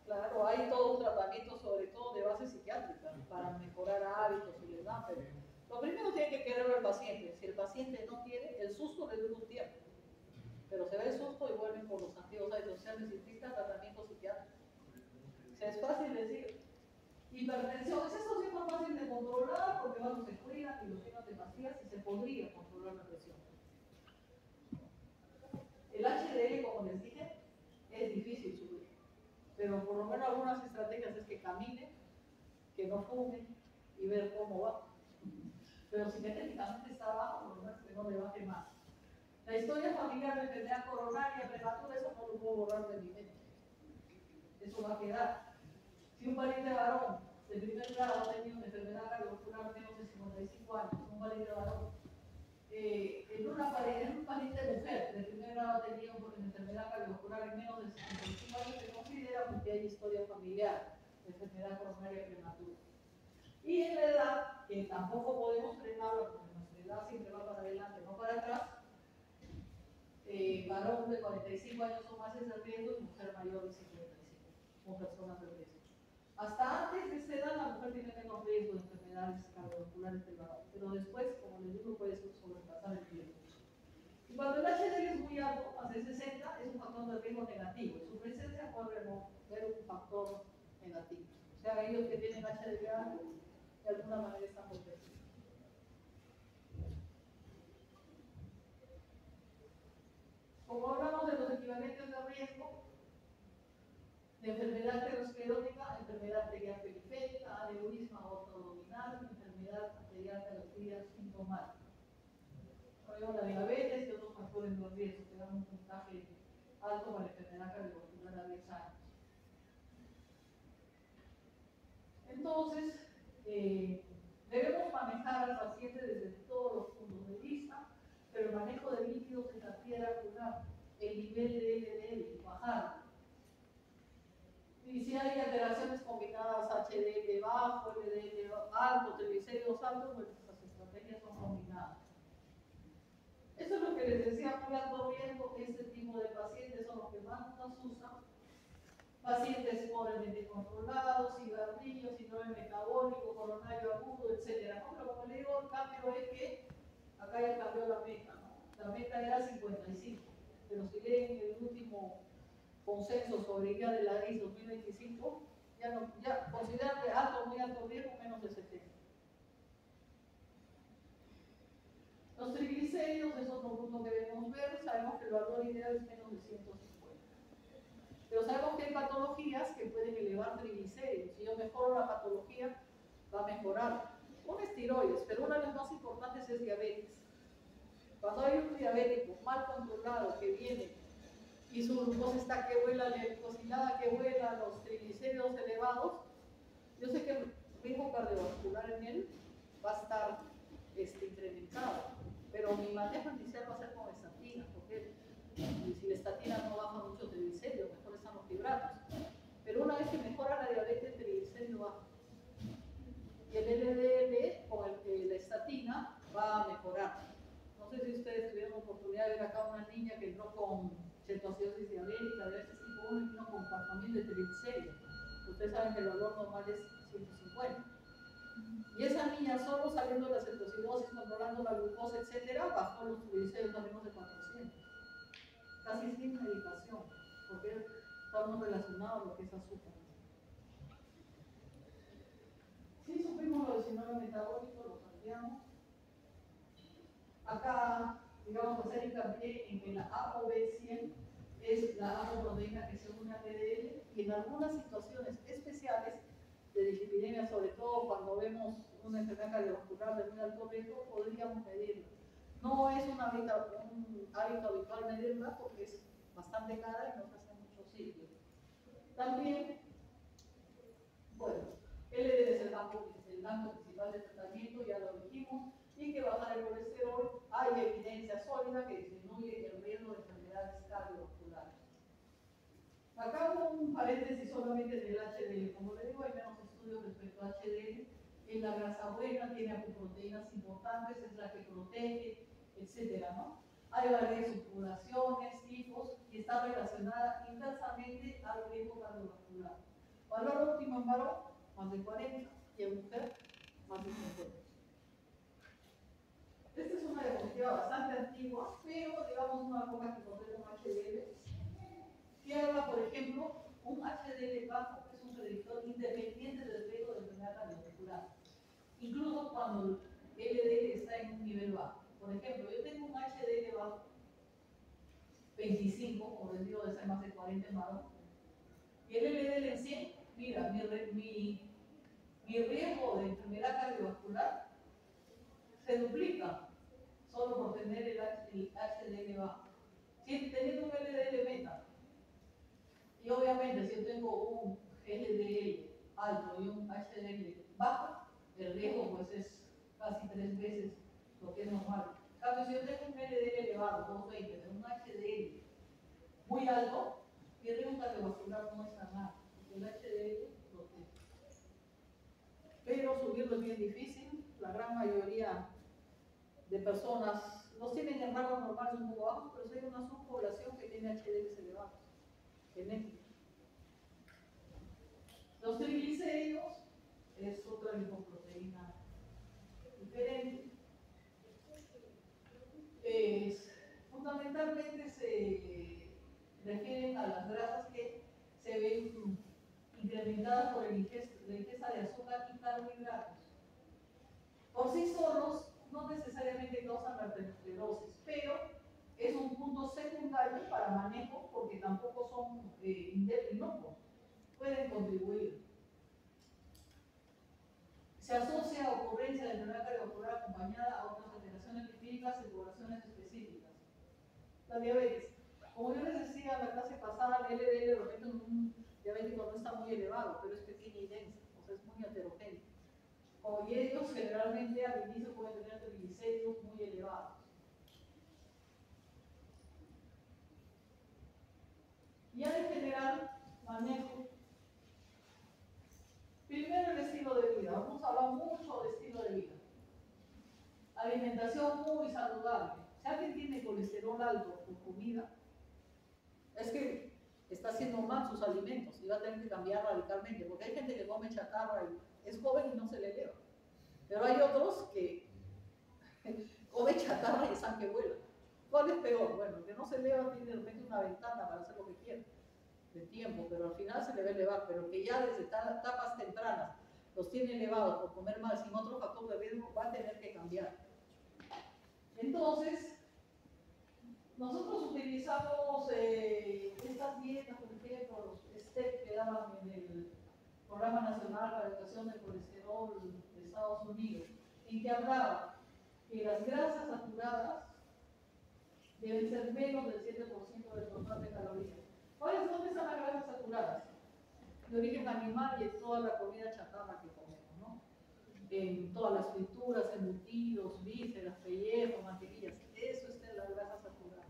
Claro, hay todo un tratamiento, sobre todo de base psiquiátrica, para mejorar hábitos y les dan, pero lo primero tiene que querer el paciente. Si el paciente no quiere, el susto le dura un tiempo, pero se ve el susto y vuelven por los activos antisociales y implica tratamiento psiquiátrico. O sea, es fácil decir. Hipertensión, es eso sí más fácil de controlar porque bueno, se cuidan y los llenan de pastillas y se podría controlar la presión. El HDL, como les dije, es difícil subir, pero por lo menos algunas estrategias es que caminen, que no fumen y ver cómo va. Pero si genéticamente está bajo, por lo menos que no le baje más. La historia familiar de enfermedad coronaria prematura, eso no lo puedo borrar de mi mente. Eso va a quedar. Si un pariente varón de primer grado ha tenido una enfermedad cardiovascular menos de 55 años, un pariente varón, en un pariente mujer de primer grado ha tenido una enfermedad cardiovascular en menos de 55 años, se considera porque hay historia familiar de enfermedad enfermedad coronaria prematura. Y en la edad, que tampoco podemos frenarlo porque nuestra edad siempre va para adelante, no para atrás, varón de 45 años o más es el riesgo y mujer mayor de 55, con personas de riesgo. Hasta antes de esta edad la mujer tiene menos riesgo de enfermedades cardiovasculares que el varón, pero después, como les digo, puede sobrepasar el riesgo. Y cuando el HDL es muy alto, más de 60, es un factor de riesgo negativo. En su presencia puede ver un factor negativo. O sea, ellos que tienen HDL alto, de alguna manera están protegidos. Como hablamos de los equivalentes de riesgo, de enfermedad aterosclerótica, enfermedad arterial periférica, aneurisma aortoabdominal, enfermedad arterial cardiovascular sintomática. Luego la diabetes y otros factores de riesgo que dan un puntaje alto para la enfermedad cardiovascular a 10 años. Entonces, debemos manejar al paciente desde todos los puntos de vista, pero el manejo de líquidos es la piedra angular, el nivel de LDL, bajarlo. Y si hay alteraciones combinadas, HDL bajo, LDL alto, triglicéridos altos, bueno, las estrategias son combinadas. Eso es lo que les decía, muy alto riesgo, este tipo de pacientes son los que más nos usan. Pacientes pobremente controlados, cigarrillos, síndrome metabólico, coronario agudo, etc. ¿No? Pero como le digo, el cambio es que acá ya cambió la meta, ¿no? La meta era 55, pero si leen el último consenso sobre guía de la IS 2025, ya consideran que alto, muy alto riesgo, menos de 70. Los triglicéridos es otro punto que debemos ver, sabemos que el valor ideal es menos de 150. Pero sabemos que hay patologías que pueden elevar triglicéridos. Si yo mejoro la patología, va a mejorar. Con esteroides, pero una de las más importantes es diabetes. Cuando hay un diabético mal controlado que viene y su glucosa está que vuela, la glucosilada que vuela, los triglicéridos elevados, yo sé que el riesgo cardiovascular en él va a estar incrementado, pero mi manejo inicial va a ser con estatina, porque si la estatina no baja mucho triglicéridos, mejor están los fibratos. Pero una vez que mejora la diabetes, el triglicérido baja. Y el LDL con la estatina va a mejorar. No sé si ustedes tuvieron oportunidad de ver acá una niña que entró con cetoacidosis diabética, diabetes tipo 1 y vino con 4.000 de triglicéridos. Ustedes saben que el valor normal es 150. Y esa niña, solo saliendo de la cetoacidosis, controlando la glucosa, etcétera, bajó los triglicéridos a menos de 400. Casi sin medicación, porque estamos relacionados a lo que es azúcar. Si supimos lo del síndrome metabólico, lo cambiamos. Acá, digamos, hacer hincapié en que la ApoB100 es la apoproteína que se une al LDL y en algunas situaciones especiales de dislipidemia, sobre todo cuando vemos una enfermedad cardiovascular de muy alto riesgo, podríamos medirla. No es un hábito habitual medirla porque es bastante cara y nos hace mucho sitio. También, bueno, LDL es el banco principal de tratamiento, ya lo dijimos, y que bajar el colesterol, hay evidencia sólida que disminuye el riesgo de enfermedades cardiovasculares. Acá hubo un paréntesis solamente del HDL. Como le digo, hay menos estudios respecto al HDL. En la grasa buena tiene apoproteínas importantes, es la que protege, etcétera, ¿no? Hay varias subpoblaciones, tipos, y está relacionada inversamente al riesgo cardiovascular. Valor óptimo en varón, más de 40, y en mujer, más de 50. Esta es una diapositiva bastante antigua, pero digamos una cosa que encontré con HDL. Que habla, por ejemplo, un HDL bajo que es un predictor independiente del riesgo de enfermedad cardiovascular, incluso cuando el LDL está en un nivel bajo. Por ejemplo, yo tengo un HDL bajo, 25, como les digo, de ser más de 40 en varón, y el LDL en 100, mira, mi riesgo de enfermedad cardiovascular se duplica solo por tener el HDL bajo. Si teniendo un LDL beta, y obviamente si yo tengo un LDL alto y un HDL bajo, el riesgo pues es casi 3 veces lo que es normal. En cambio, si yo tengo un LDL elevado, 220, de un HDL muy alto, mi riesgo cardiovascular no es tan alto, porque el HDL protege. pero subirlo es bien difícil. La gran mayoría de personas los tienen en rangos normales un poco bajos, pero hay una subpoblación que tiene HDLs elevados, genéticos. Los triglicéridos es otra lipoproteína diferente. Fundamentalmente se refieren a las grasas que se ven incrementadas por la ingesta de azúcar y carbohidratos. Por sí solos no necesariamente causan arteriosclerosis, pero es un punto secundario para manejo porque tampoco son inocuos, pueden contribuir. Se asocia a ocurrencia de enfermedad cardiovascular acompañada a otras alteraciones lipídicas en poblaciones específicas. La diabetes. Como yo les decía en la clase pasada, el LDL de repente un diabético no está muy elevado, pero es pequeña y densa, o sea, es muy heterogéneo. Y ellos generalmente al inicio pueden tener triglicéridos muy elevados. Ya en general, manejo. Primero el estilo de vida. Vamos a hablar mucho de estilo de vida. Alimentación muy saludable. Si alguien tiene colesterol alto por comida, es que está haciendo mal sus alimentos y va a tener que cambiar radicalmente, porque hay gente que come chatarra y es joven y no se le eleva. Pero hay otros que come chatarra y están que vuelan. ¿Cuál es peor? Bueno, el que no se eleva tiene de repente una ventana para hacer lo que quiera de tiempo, pero al final se le va a elevar, pero que ya desde etapas tempranas los tiene elevados por comer mal sin otro factor de riesgo, va a tener que cambiar. Entonces, nosotros utilizamos estas dietas, por ejemplo, los STEP que daban en el Programa Nacional para la Educación del Colesterol de Estados Unidos, en que hablaba que las grasas saturadas deben ser menos del 7% del total de calorías. ¿Cuáles son esas grasas saturadas? De origen animal y en toda la comida chatarra que comemos, ¿no? En todas las frituras, embutidos, vísceras, pellejos, mantequillas, eso está en las grasas saturadas.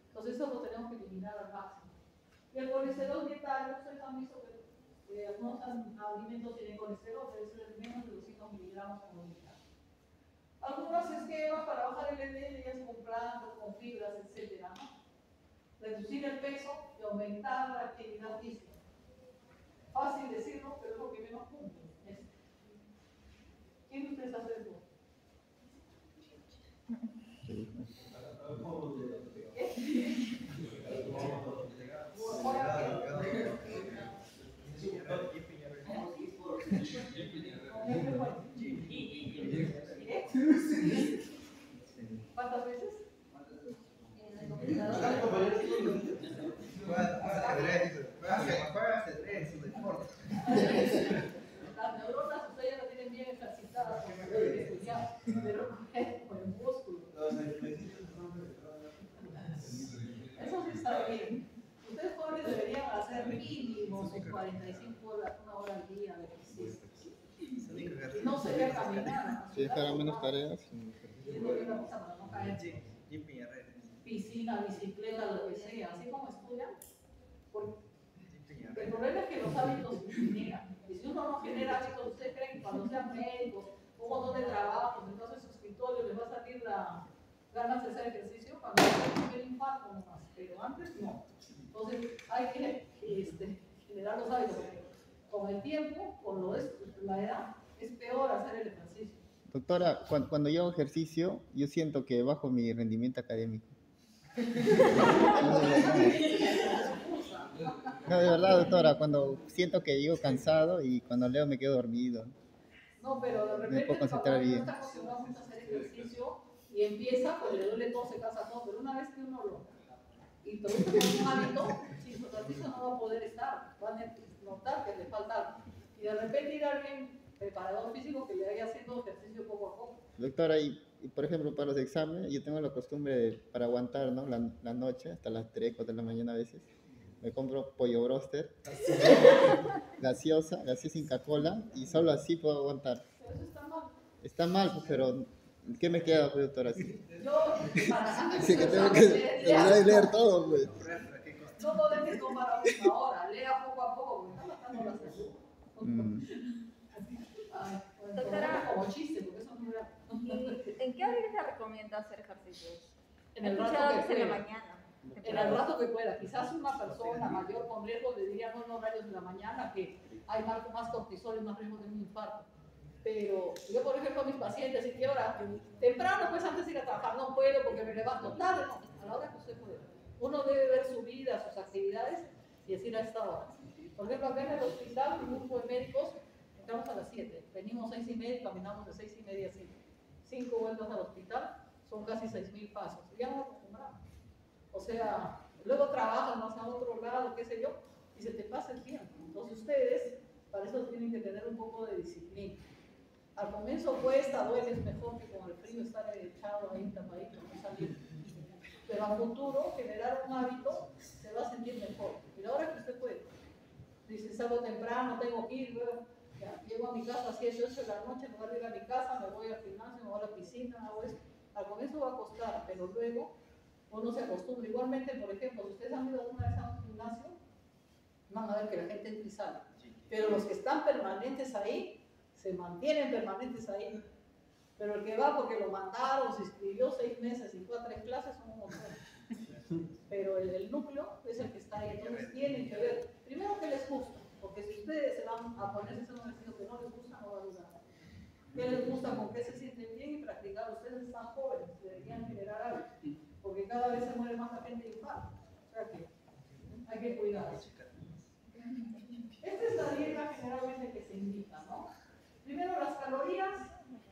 Entonces eso lo tenemos que eliminar al máximo. Y el colesterol dietal, ustedes han visto que algunos alimentos tienen colesterol, debe ser menos de 200 miligramos por unidad. Algunos esquemas para bajar el LDL ya es con plantas, con fibras, etc., ¿no? Reducir el peso y aumentar la actividad física. Fácil decirlo, pero es lo que menos cumple. ¿Quién de ustedes hace eso? ¿Cuántas veces? Las neuronas ustedes ya las tienen bien ejercitadas, pero con el músculo. Eso sí está bien. Ustedes jóvenes deberían hacer mínimo sus 45 horas, una hora al día de ejercicio. Y no sería caminar. Si es para menos tareas. Es lo que vamos a para no caer. Piscina, bicicleta, lo que sea, así como estudian. El problema es que los hábitos se generan. Y si uno no genera hábitos, ustedes creen que cuando sean médicos, un montón de trabajos, entonces su escritorio les va a salir la ganas de hacer ejercicio cuando tengan el infarto nomás, pero antes no. Entonces hay que generar los hábitos. Con el tiempo, con la edad, es peor hacer el ejercicio. Doctora, cuando yo hago ejercicio, yo siento que bajo mi rendimiento académico. No, de verdad, doctora, cuando siento que llego cansado y cuando leo me quedo dormido. No, pero de repente me puedo concentrar bien. No está acostumbrado mucho a hacer ejercicio y empieza, pues le duele todo, se cansa todo, pero una vez que uno lo introduce como un hábito, sin su ejercicio no va a poder estar, van a notar que le falta, y de repente ir a alguien preparador físico que le vaya haciendo ejercicio poco a poco. Doctora, y por ejemplo para los exámenes, yo tengo la costumbre para aguantar, ¿no? la noche, hasta las 3, 4 de la mañana a veces. Me compro pollo broster, gaseosa Inca Kola, y solo así puedo aguantar. Pero eso está mal. Está mal, pues, pero ¿qué me queda, pues, doctora? Así? Yo, para Así que tengo que terminar de leer todo, pues. No lo dejes tomar a una hora, lea poco a poco, porque está matando la salud. Ay, bueno. Doctora, como chiste, porque eso no es real. ¿y en qué horario se recomienda hacer ejercicios? En He el escuchado rato que que es en la pueda. mañana. En el rato que pueda. Quizás una persona mayor con riesgo le diría no en horarios de la mañana, que hay más cortisol y más riesgo de un infarto. Pero yo, por ejemplo, a mis pacientes, ¿y qué hora? Temprano, pues antes de ir a trabajar, no puedo porque me levanto tarde, no, a la hora que usted puede. Uno debe ver su vida, sus actividades y decir a esta hora. Por ejemplo, acá en el hospital, un grupo de médicos, entramos a las 7, venimos 6:30 y caminamos de 6:30 a 7. 5 vueltas al hospital, son casi 6.000 pasos. Ya nos acostumbramos. O sea, luego trabajan más a otro lado, qué sé yo, y se te pasa el tiempo. Entonces ustedes, para eso tienen que tener un poco de disciplina. Al comienzo cuesta, duele, es mejor que con el frío estar echado ahí tapadito, no salir. Pero a futuro, generar un hábito, se va a sentir mejor. Y ahora que usted puede. Dice, salgo temprano, tengo que ir, luego, ya, llego a mi casa a 7, 8 de la noche, en lugar de ir a mi casa, me voy al gimnasio, me voy a la piscina, hago eso. Al comienzo va a costar, pero luego uno se acostumbra. Igualmente, por ejemplo, si ustedes han ido alguna vez a un gimnasio, van a ver que la gente entra y sale. Pero los que están permanentes ahí, se mantienen permanentes ahí. Pero el que va porque lo mandaron, se inscribió 6 meses y fue a 3 clases, son un montón. Pero el núcleo es el que está ahí. Entonces tienen que ver, primero que les gusta, porque si ustedes se van a ponerse a hacer un ejercicio que no les gusta, no va a durar. ¿Qué les gusta? ¿Con qué se sienten bien? Y practicar. Ustedes están jóvenes, deberían generar algo, porque cada vez se muere más la gente de infarto. O sea que hay que cuidar. Esta es la dieta generalmente que se indica, ¿no? Primero las calorías,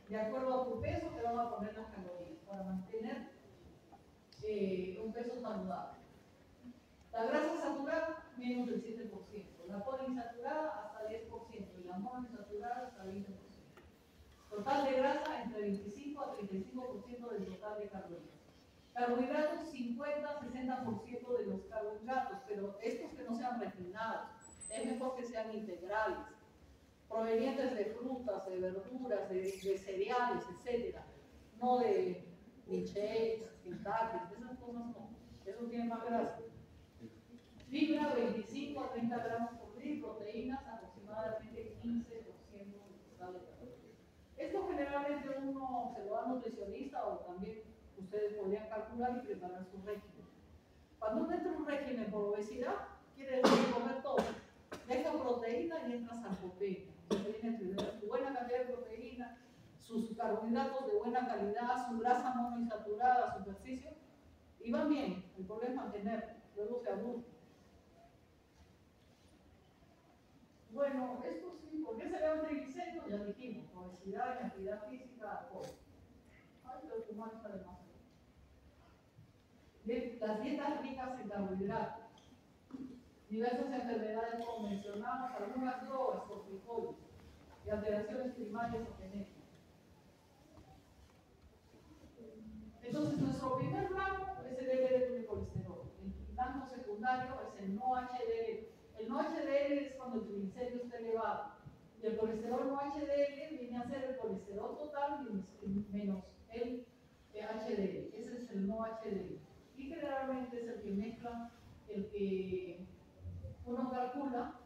de acuerdo a tu peso, te van a poner las calorías para mantener un peso saludable. La grasa saturada, menos del 7%. La poliinsaturada, hasta 10%. Y la monoinsaturada, hasta 20%. Total de grasa, entre 25 a 35% del total de calorías. Carbohidratos, 50-60% de los carbohidratos, pero estos que no sean refinados. Es mejor que sean integrales, provenientes de frutas, de verduras, de cereales, etc. No de milkshakes, Kentucky, esas cosas no. Eso tiene más grasa. Fibra, 25 a 30 gramos por día, y proteínas, aproximadamente 15% del total de calorías. Esto generalmente uno se lo da a nutricionista o también ustedes podrían calcular y preparar su régimen. Cuando uno entra en un régimen por obesidad, quiere decir comer todo. Deja proteína y entra sarcopenia. Tiene que tener su buena cantidad de proteína, sus carbohidratos de buena calidad, su grasa monoinsaturada, su ejercicio, y van bien. El problema es mantenerlo, luego se aburre. Bueno, esto sí, ¿por qué se le da un triglicéridos? Ya dijimos, obesidad, inactividad física, alcohol. Ay, pero fumar está de más. Las dietas ricas en carbohidratos. Diversas enfermedades convencionadas, algunas drogas, corticoides y alteraciones primarias o genéticas. Entonces, nuestro primer blanco es el LDL de colesterol. El blanco secundario es el no HDL. El no HDL es cuando el triglicérido está elevado. Y el colesterol no HDL viene a ser el colesterol total menos el HDL. Ese es el no HDL. Y generalmente es el que mezcla, el que uno calcula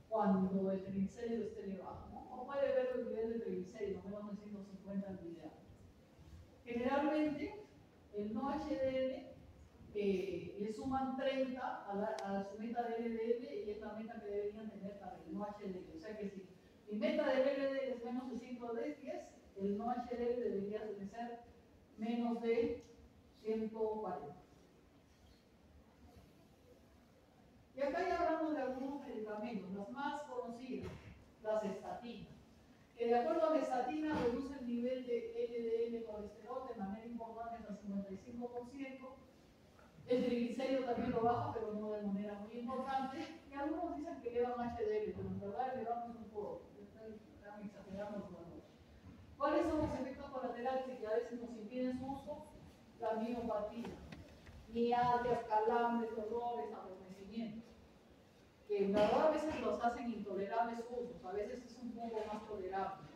cuando el triglicérido esté elevado, ¿no? O puede ver el nivel de triglicérido, menos de 150 al día. Generalmente, el no HDL le suman 30 a su meta de LDL y es la meta que deberían tener para el no HDL. O sea que si mi meta de LDL es menos de 110, el no HDL debería ser menos de 140. Y acá ya hablamos de algunos medicamentos, las más conocidas, las estatinas, que de acuerdo a la estatina reduce el nivel de LDL colesterol de manera importante hasta 55%. El triglicérido también lo baja, pero no de manera muy importante. Y algunos dicen que elevan HDL, pero en verdad elevamos un poco, están exagerando los valores. ¿Cuáles son los efectos colaterales y que a veces nos impiden su uso? La miopatía, mialgias, calambres, dolores, adormecimientos, que en verdad a veces los hacen intolerables su uso, a veces es un poco más tolerable.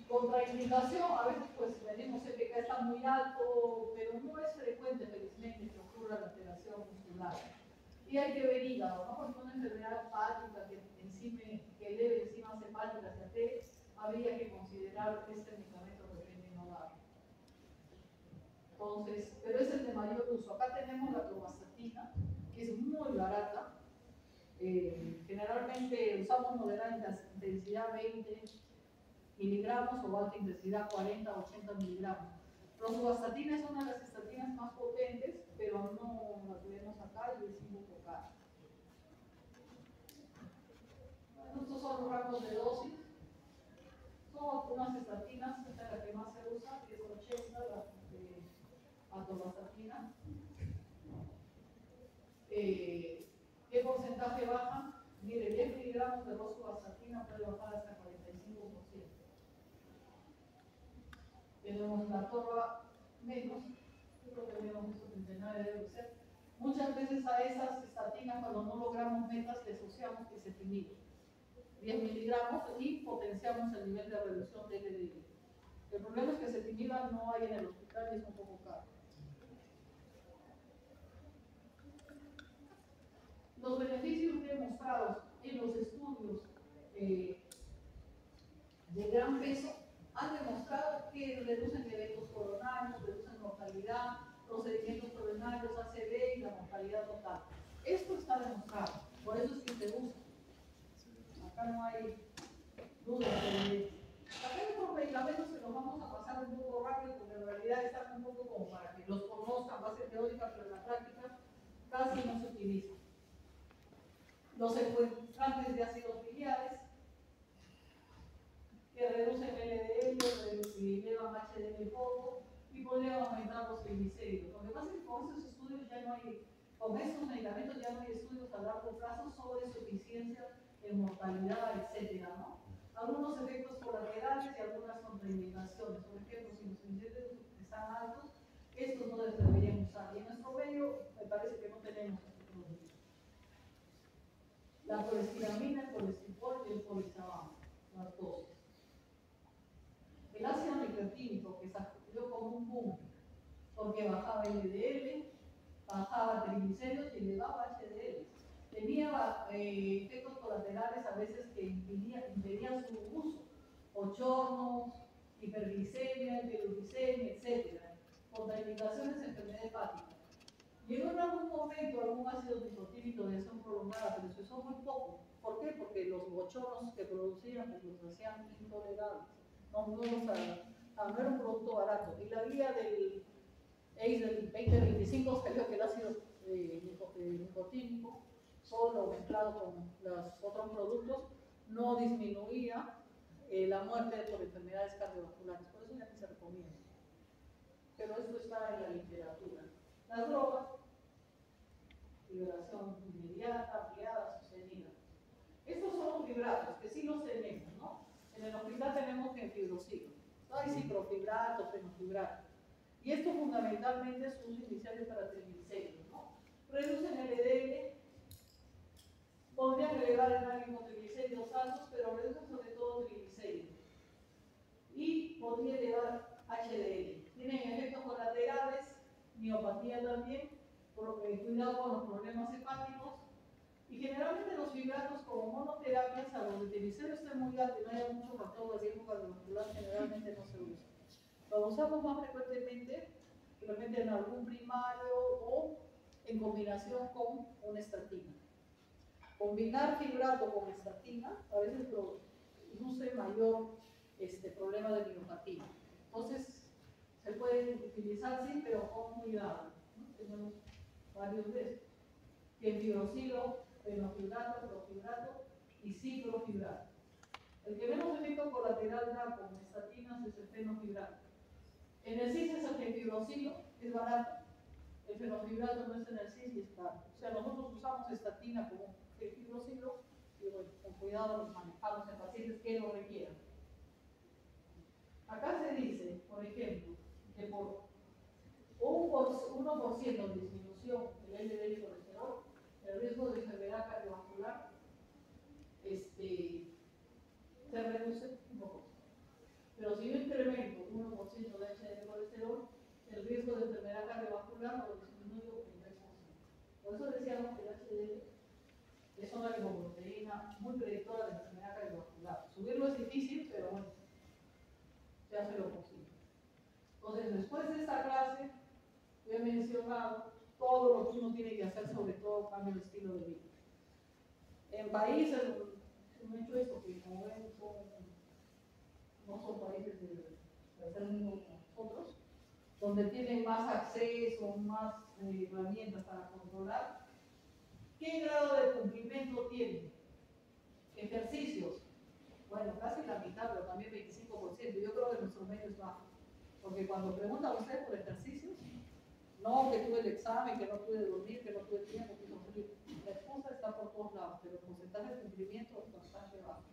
Contraindicación, a veces pues venimos CPK está muy alto, pero no es frecuente felizmente que ocurra la alteración muscular. Y hay que ver hígado, ¿no? Porque una enfermedad hepática que eleve enzimas hepáticas hepática sea T, habría que considerar este medicamento de repente no darlo. Entonces, pero es el de mayor uso. Acá tenemos la atorvastatina, que es muy barata. Generalmente usamos moderada intensidad 20 miligramos o alta intensidad 40 o 80 miligramos. Rosuvastatina es una de las estatinas más potentes, pero no la tenemos acá y es un poco cara. Estos son los rangos de dosis. Son algunas estatinas, esta es la que más se usa, que es 80, la de atorvastatina. ¿Qué porcentaje baja? Mire, 10 miligramos de rosuvastatina puede bajar hasta 45%. Tenemos la torva menos, creo que tenemos esto 39 debe ser. Muchas veces a esas estatinas, cuando no logramos metas, le asociamos que se inhibe 10 miligramos y potenciamos el nivel de reducción de LDL. El problema es que se inhiba no hay en el hospital y es un poco caro. Los beneficios demostrados en los estudios de gran peso han demostrado que reducen eventos coronarios, reducen mortalidad, procedimientos coronarios, ACV y la mortalidad total. Esto está demostrado, por eso es que se usa. Acá no hay duda de acá hay otros medicamentos que los vamos a pasar un poco rápido porque en realidad están un poco como para que los conozcan, base teórica, pero en la práctica casi no se utilizan. Los secuestrantes de ácidos biliares, que reducen LDL, elevan HDL poco y podrían aumentar los triglicéridos. Lo que pasa es que con estos estudios ya no hay, con estos medicamentos ya no hay estudios a largo plazo sobre su eficiencia en mortalidad, etcétera, ¿no? Algunos efectos colaterales y algunas contraindicaciones. Por ejemplo, si los triglicéridos están altos, estos no se deberían usar. Y en nuestro medio me parece que no tenemos este producto. La colestiramina, el colesterol y el polizabán, las dosis. El ácido nicotínico que salió como un boom porque bajaba LDL, bajaba triglicéridos y elevaba HDL. Tenía efectos colaterales a veces que impedían su uso, bochornos, hiperglicemia, hiperglicemia, etc. Contraindicaciones de enfermedad hepática. Llegó en algún momento algún ácido nicotínico de acción prolongada, pero se usó muy poco. ¿Por qué? Porque los bochornos que producían pues, los hacían intolerables. No era un producto barato. Y la guía del ACE del 2025 salió que el ácido nicotínico, solo mezclado con los otros productos, no disminuía la muerte por enfermedades cardiovasculares. Por eso ya ni se recomienda. Pero esto está en la literatura. Las drogas, liberación inmediata, ampliada, sostenida. Estos son los fibratos, que sí los tenemos, ¿no? En el hospital tenemos fenfibrocilo. Hay ciprofibrato, fenofibrato. Y esto fundamentalmente son iniciales para triglicéridos, ¿no? Reducen el LDL, podrían elevar en alguien con triglicéridos altos, pero reducen sobre todo triglicéridos. Y podría elevar HDL. Tienen efectos colaterales, miopatía también, cuidado con los problemas hepáticos. Y generalmente los fibratos como monoterapias, a los de triglicéridos estén muy altos y no haya mucho factor de riesgo cardiovascular, generalmente no se usa. Lo usamos más frecuentemente, en algún primario o en combinación con una estatina. Combinar fibrato con estatina a veces produce mayor problema de miopatía. Entonces, se pueden utilizar sí, pero con cuidado, ¿no? Tenemos varios de estos. Fenfibrocilo, fenofibrato, profibrato y ciprofibrato. El que menos efecto colateral da con estatinas es el fenofibrato. En el CIS es el fenfibrocilo, es barato. El fenofibrato no es en el CIS y es caro. O sea, nosotros usamos estatina como fenfibrocilo y bueno, con cuidado los manejamos en pacientes que lo requieran. Acá se dice, por ejemplo, que por un 1% de disminución del LDL y colesterol, el riesgo de enfermedad cardiovascular se reduce un poco. Pero si yo incremento 1% de HDL colesterol, el riesgo de enfermedad cardiovascular lo disminuyo en 3%. Por eso decíamos que el HDL es una lipoproteína muy predictora de enfermedad cardiovascular. Subirlo es difícil, pero bueno, se hace lo posible. Entonces, después de esta clase, he mencionado todo lo que uno tiene que hacer, sobre todo cambio de estilo de vida. En países, hemos hecho esto, que como ven, no son países de tercer mundo como nosotros, donde tienen más acceso, más herramientas para controlar. ¿Qué grado de cumplimiento tienen? Ejercicios. Bueno, casi la mitad, pero también 25%. Yo creo que nuestro medio es bajo. Porque cuando preguntan a usted por ejercicios, no, que tuve el examen, que no pude dormir, que no tuve tiempo, que no pude. La excusa está por todos lados, pero el porcentaje de cumplimiento es bastante bajo.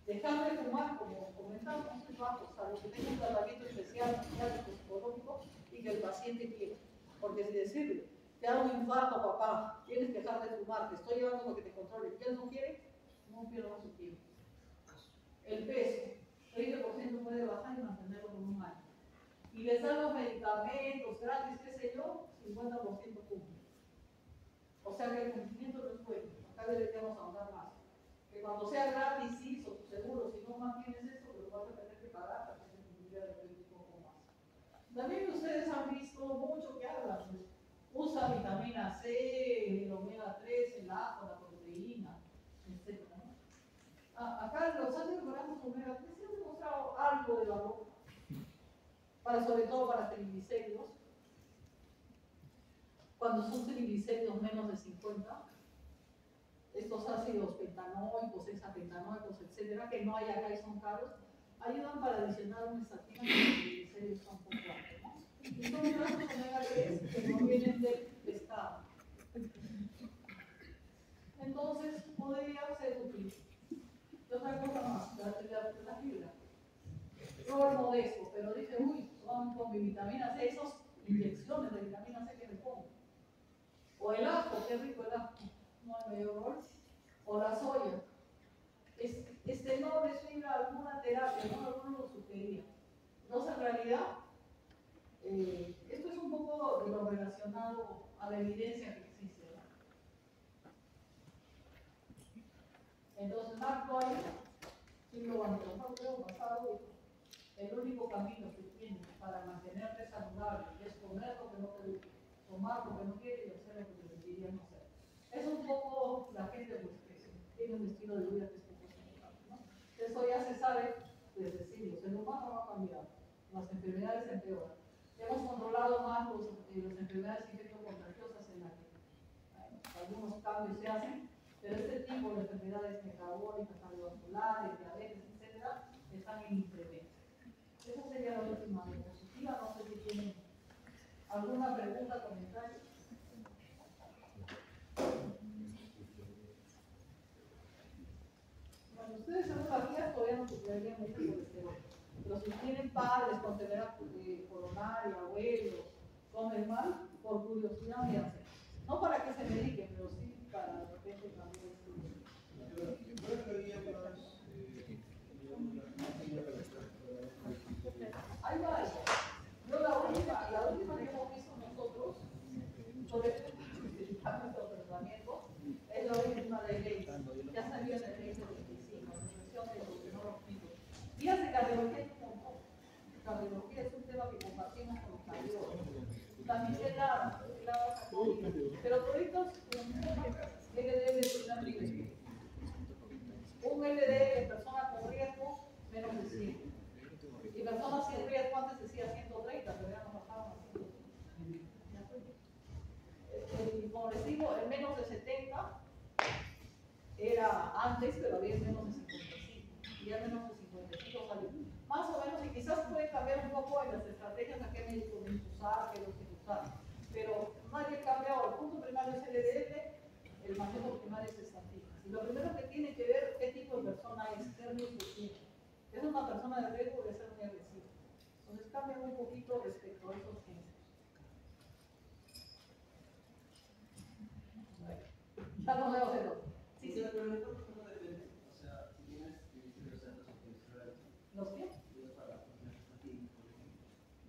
Dejar de fumar, como comentamos, es bajo, salvo que tenga un tratamiento especial, psicológico y que el paciente quiera. Porque si decirle, te da un infarto, papá, tienes que dejar de fumar, te estoy llevando lo que te controle, y él no quiere, no pierda su tiempo. El peso, 30% puede bajar y mantenerlo por un año. Y les dan los medicamentos gratis, qué sé yo, 50% cumple. O sea que el cumplimiento no es bueno. Acá deberíamos ahondar más. Que cuando sea gratis, sí, son seguros, si no mantienes esto, pero vas a tener que pagar para que se cumpliera de un poco más. También ustedes han visto mucho que hablan, pues, usa vitamina C, el omega 3, el ajo, la proteína, etc. Acá los ácidos grasos omega 3 se han demostrado algo de valor, sobre todo para triglicéridos. Cuando son triglicéridos menos de 50, estos ácidos pentanoicos, hexapentanoicos, etcétera, que no hay acá y son caros, ayudan para adicionar una estatina que los triglicéridos son poco altos, ¿no? Y son grasos omega 3 que provienen del pescado. Entonces, podría ser útil. Y otra cosa más, la fibra. Error modesto, pero dice, uy, son con mi vitamina C, esas inyecciones de vitamina C que me pongo. O el ajo, qué rico el ajo, no hay mayor error. O la soya. No les fibra alguna terapia, no alguno lo sugería. Entonces, en realidad, esto es un poco de lo relacionado a la evidencia que existe, ¿no? Entonces, Mark Twain, siglo antepasado, pasado, el único camino que tienes para mantenerte saludable es comer lo que no te gusta, tomar lo que no quieres y hacer lo que te sentirías no hacer. Es un poco la gente pues, que tiene un estilo de vida que es poco saludable, ¿no? Eso ya se sabe desde siglos. El humano no ha cambiado, las enfermedades empeoran. Hemos controlado más las enfermedades infecto-contagiosas en las que algunos cambios se hacen, pero este tipo de enfermedades metabólicas, cardiovasculares, diabetes, etcétera, están en incremento. Esa sería la última diapositiva. No sé si tienen alguna pregunta, comentario. Bueno, ustedes en una guía todavía no superarían mucho colesterol, pero si tienen padres con enfermedad coronaria, abuelos, comen mal, por curiosidad me hacen. No para que se mediquen, pero sí para de repente también estudiar. Hay varios. Yo la última que hemos visto nosotros sobre nuestro tratamiento es la última de ley. Ya salió en el ley de 25, la presión de los que no los pido. Fíjate, cardiología es un montón. Cardiología es un tema que compartimos con los cardiólogos. También es la pero toditos LDL de una nivel. Un LDL en persona con riesgo menos de 100. Y personas sin riesgo antes decía 130, pero ya nos bajaron a 100. Como les digo, el menos de 70 era antes, pero había menos de 55. Y ya menos de 55 salió. Más o menos, y quizás puede cambiar un poco en las estrategias a qué medicamentos usar, qué dosis usar. Pero nadie ha cambiado. El punto primario es LDL, el manejo primario es estatina. Y lo primero que tiene que ver qué tipo de persona es, qué riesgo tiene. Es una persona de riesgo de ser muy agresiva. Entonces cambia un poquito respecto a esos ejemplos. Ya no veo de otro. Sí, sí. Pero esto no depende. O sea, si tienes triglicéridos altos o colesterol ¿Los qué? para estatina.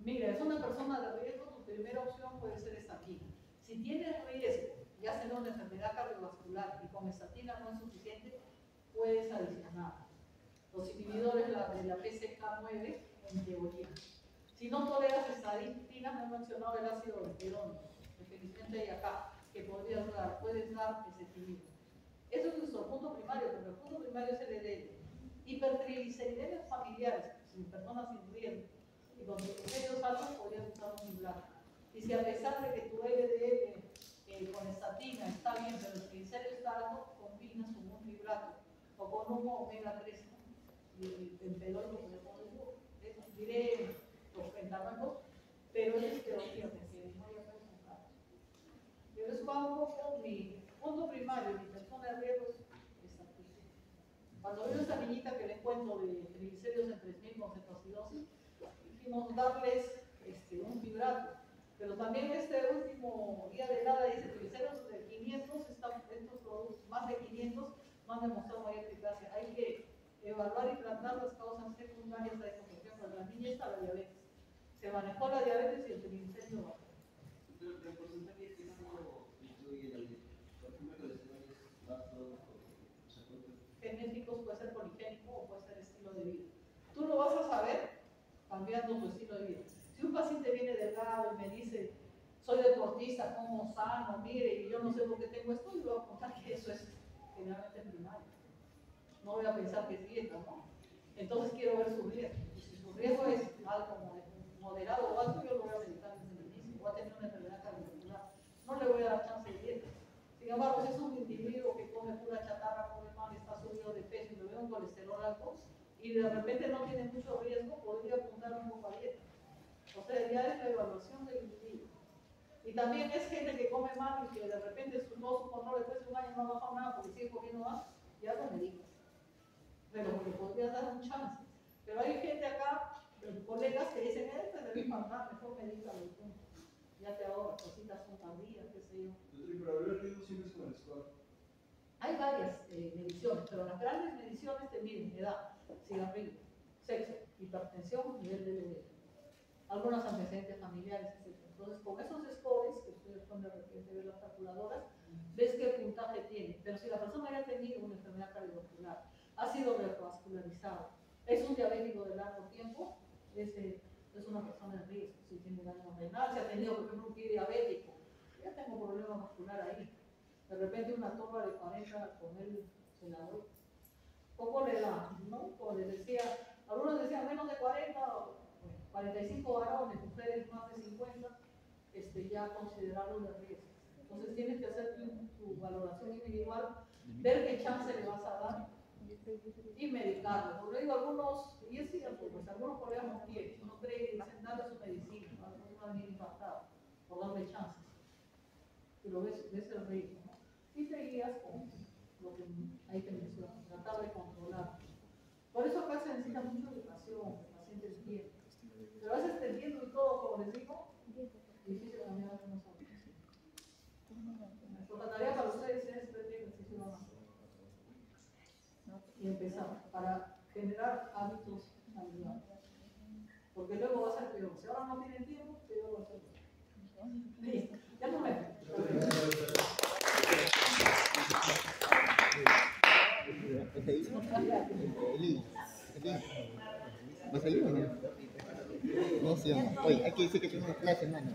Mira, es una persona de riesgo, tu primera opción puede ser estatina. Si tienes riesgo, ya sea una enfermedad cardiovascular y con estatina no es suficiente, puedes adicionar. Entonces, si inhibidores de la PCK9 en teoría. Si no toleras estatinas, no he mencionado el ácido dopirónico, que felizmente hay acá, que puedes dar ezetimibe. Eso es nuestro punto primario, pero el punto primario es el LDL. Hipertrigliceridemias familiares, en personas sin riesgo, y con triglicéridos altos podrías usar un fibrato. Y si a pesar de que tu LDL con estatina está bien, pero el triglicérido está alto, combinas con un fibrato o con un omega 3, ¿no? Y el penteroico, diré los pentanuevos, pero es teoría, porque no voy a presentar. Yo les pongo con mi punto primario, mi persona de riesgo es estatina. Cuando veo esa niñita que les cuento de triglicéridos en 3000 con cetoacidosis, dijimos darles un fibrato. Pero también este último día de nada dice triglicéridos de 500, estos productos más de 500 no han demostrado mayor eficacia. Hay que evaluar y tratar las causas secundarias a esto. Por ejemplo, la niña está la diabetes. Se manejó la diabetes y el triglicérido bajó. Pero el porcentaje que eso incluye la dieta. Por ejemplo, el colesterol es bajo, genéticos, puede ser poligénico o puede ser estilo de vida. Tú lo vas a saber cambiando tu estilo de vida. Si un paciente viene delgado y me dice, soy deportista, como sano, mire, y yo no sé por qué tengo esto, y voy a contar que eso es generalmente primario. No voy a pensar que es dieta, ¿no? Entonces quiero ver su riesgo. Y si su riesgo es alto, moderado o alto, yo lo voy a medicar desde el inicio. Voy a tener una enfermedad cardiovascular. No le voy a dar chance de dieta. Sin embargo, si es un individuo que come pura chatarra, come mal, está subido de peso y le veo un colesterol alto, y de repente no tiene mucho riesgo, podría apuntar un poco a dieta. O sea, ya es la evaluación del individuo. Y también es gente que come mal y que de repente todo su control después de un año no ha bajado nada porque sigue comiendo más, ya lo medicas. Pero le podrías dar un chance. Pero hay gente acá, colegas que dicen, este es de mi fantasma, mejor medícalo. Ya te ahorras, cositas son tardías, qué sé yo. Pero el riesgo siempre es con el score. Hay varias mediciones, pero las grandes mediciones te miden edad, cigarrillo, sexo, hipertensión, nivel de LDL, algunos antecedentes familiares, etc. Entonces, con esos scores, que ustedes pueden de repente ver las calculadoras, ves qué puntaje tiene. Pero si la persona ya ha tenido una enfermedad cardiovascular, ha sido revascularizado, es un diabético de largo tiempo, es una persona en riesgo. Si tiene daño renal, si ha tenido, por ejemplo, un pie diabético, ya tengo problema vascular ahí. De repente una toma de 40 con él se la doy. Poco le da, ¿no? Como les decía, algunos decían menos de 40, 45 varones, mujeres más de 50, ya considerarlo de riesgo. Entonces tienes que hacer tu valoración individual, ver qué chance le vas a dar y medicarlo. Por digo, algunos, y es cierto, pues algunos colegas no quieren, no creen que dicen darle su medicina, algunos van a venir impactados por darle chances. Pero ves el riesgo, ¿no? Y te guías con lo que hay que mencionar, tratar de controlar. Por eso acá se necesita mucha educación, que el paciente entienda. Pero a veces te entiendo y todo, como les digo, difícil cambiar algunos hábitos. Nuestra tarea para ustedes es ver el ejercicio más. Y empezar para generar hábitos saludables. Porque luego va a ser peor. Si ahora no tienen tiempo, peor va a ser peor. Listo. Ya no me. ¿Vas a ir o no? No, sí o no. Oye, hay que decir que tengo una clase, mano.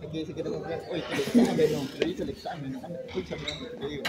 Hay que decir que tengo clase. Oye, que el examen, no. Revisa el examen, ¿no? Escúchame, te digo.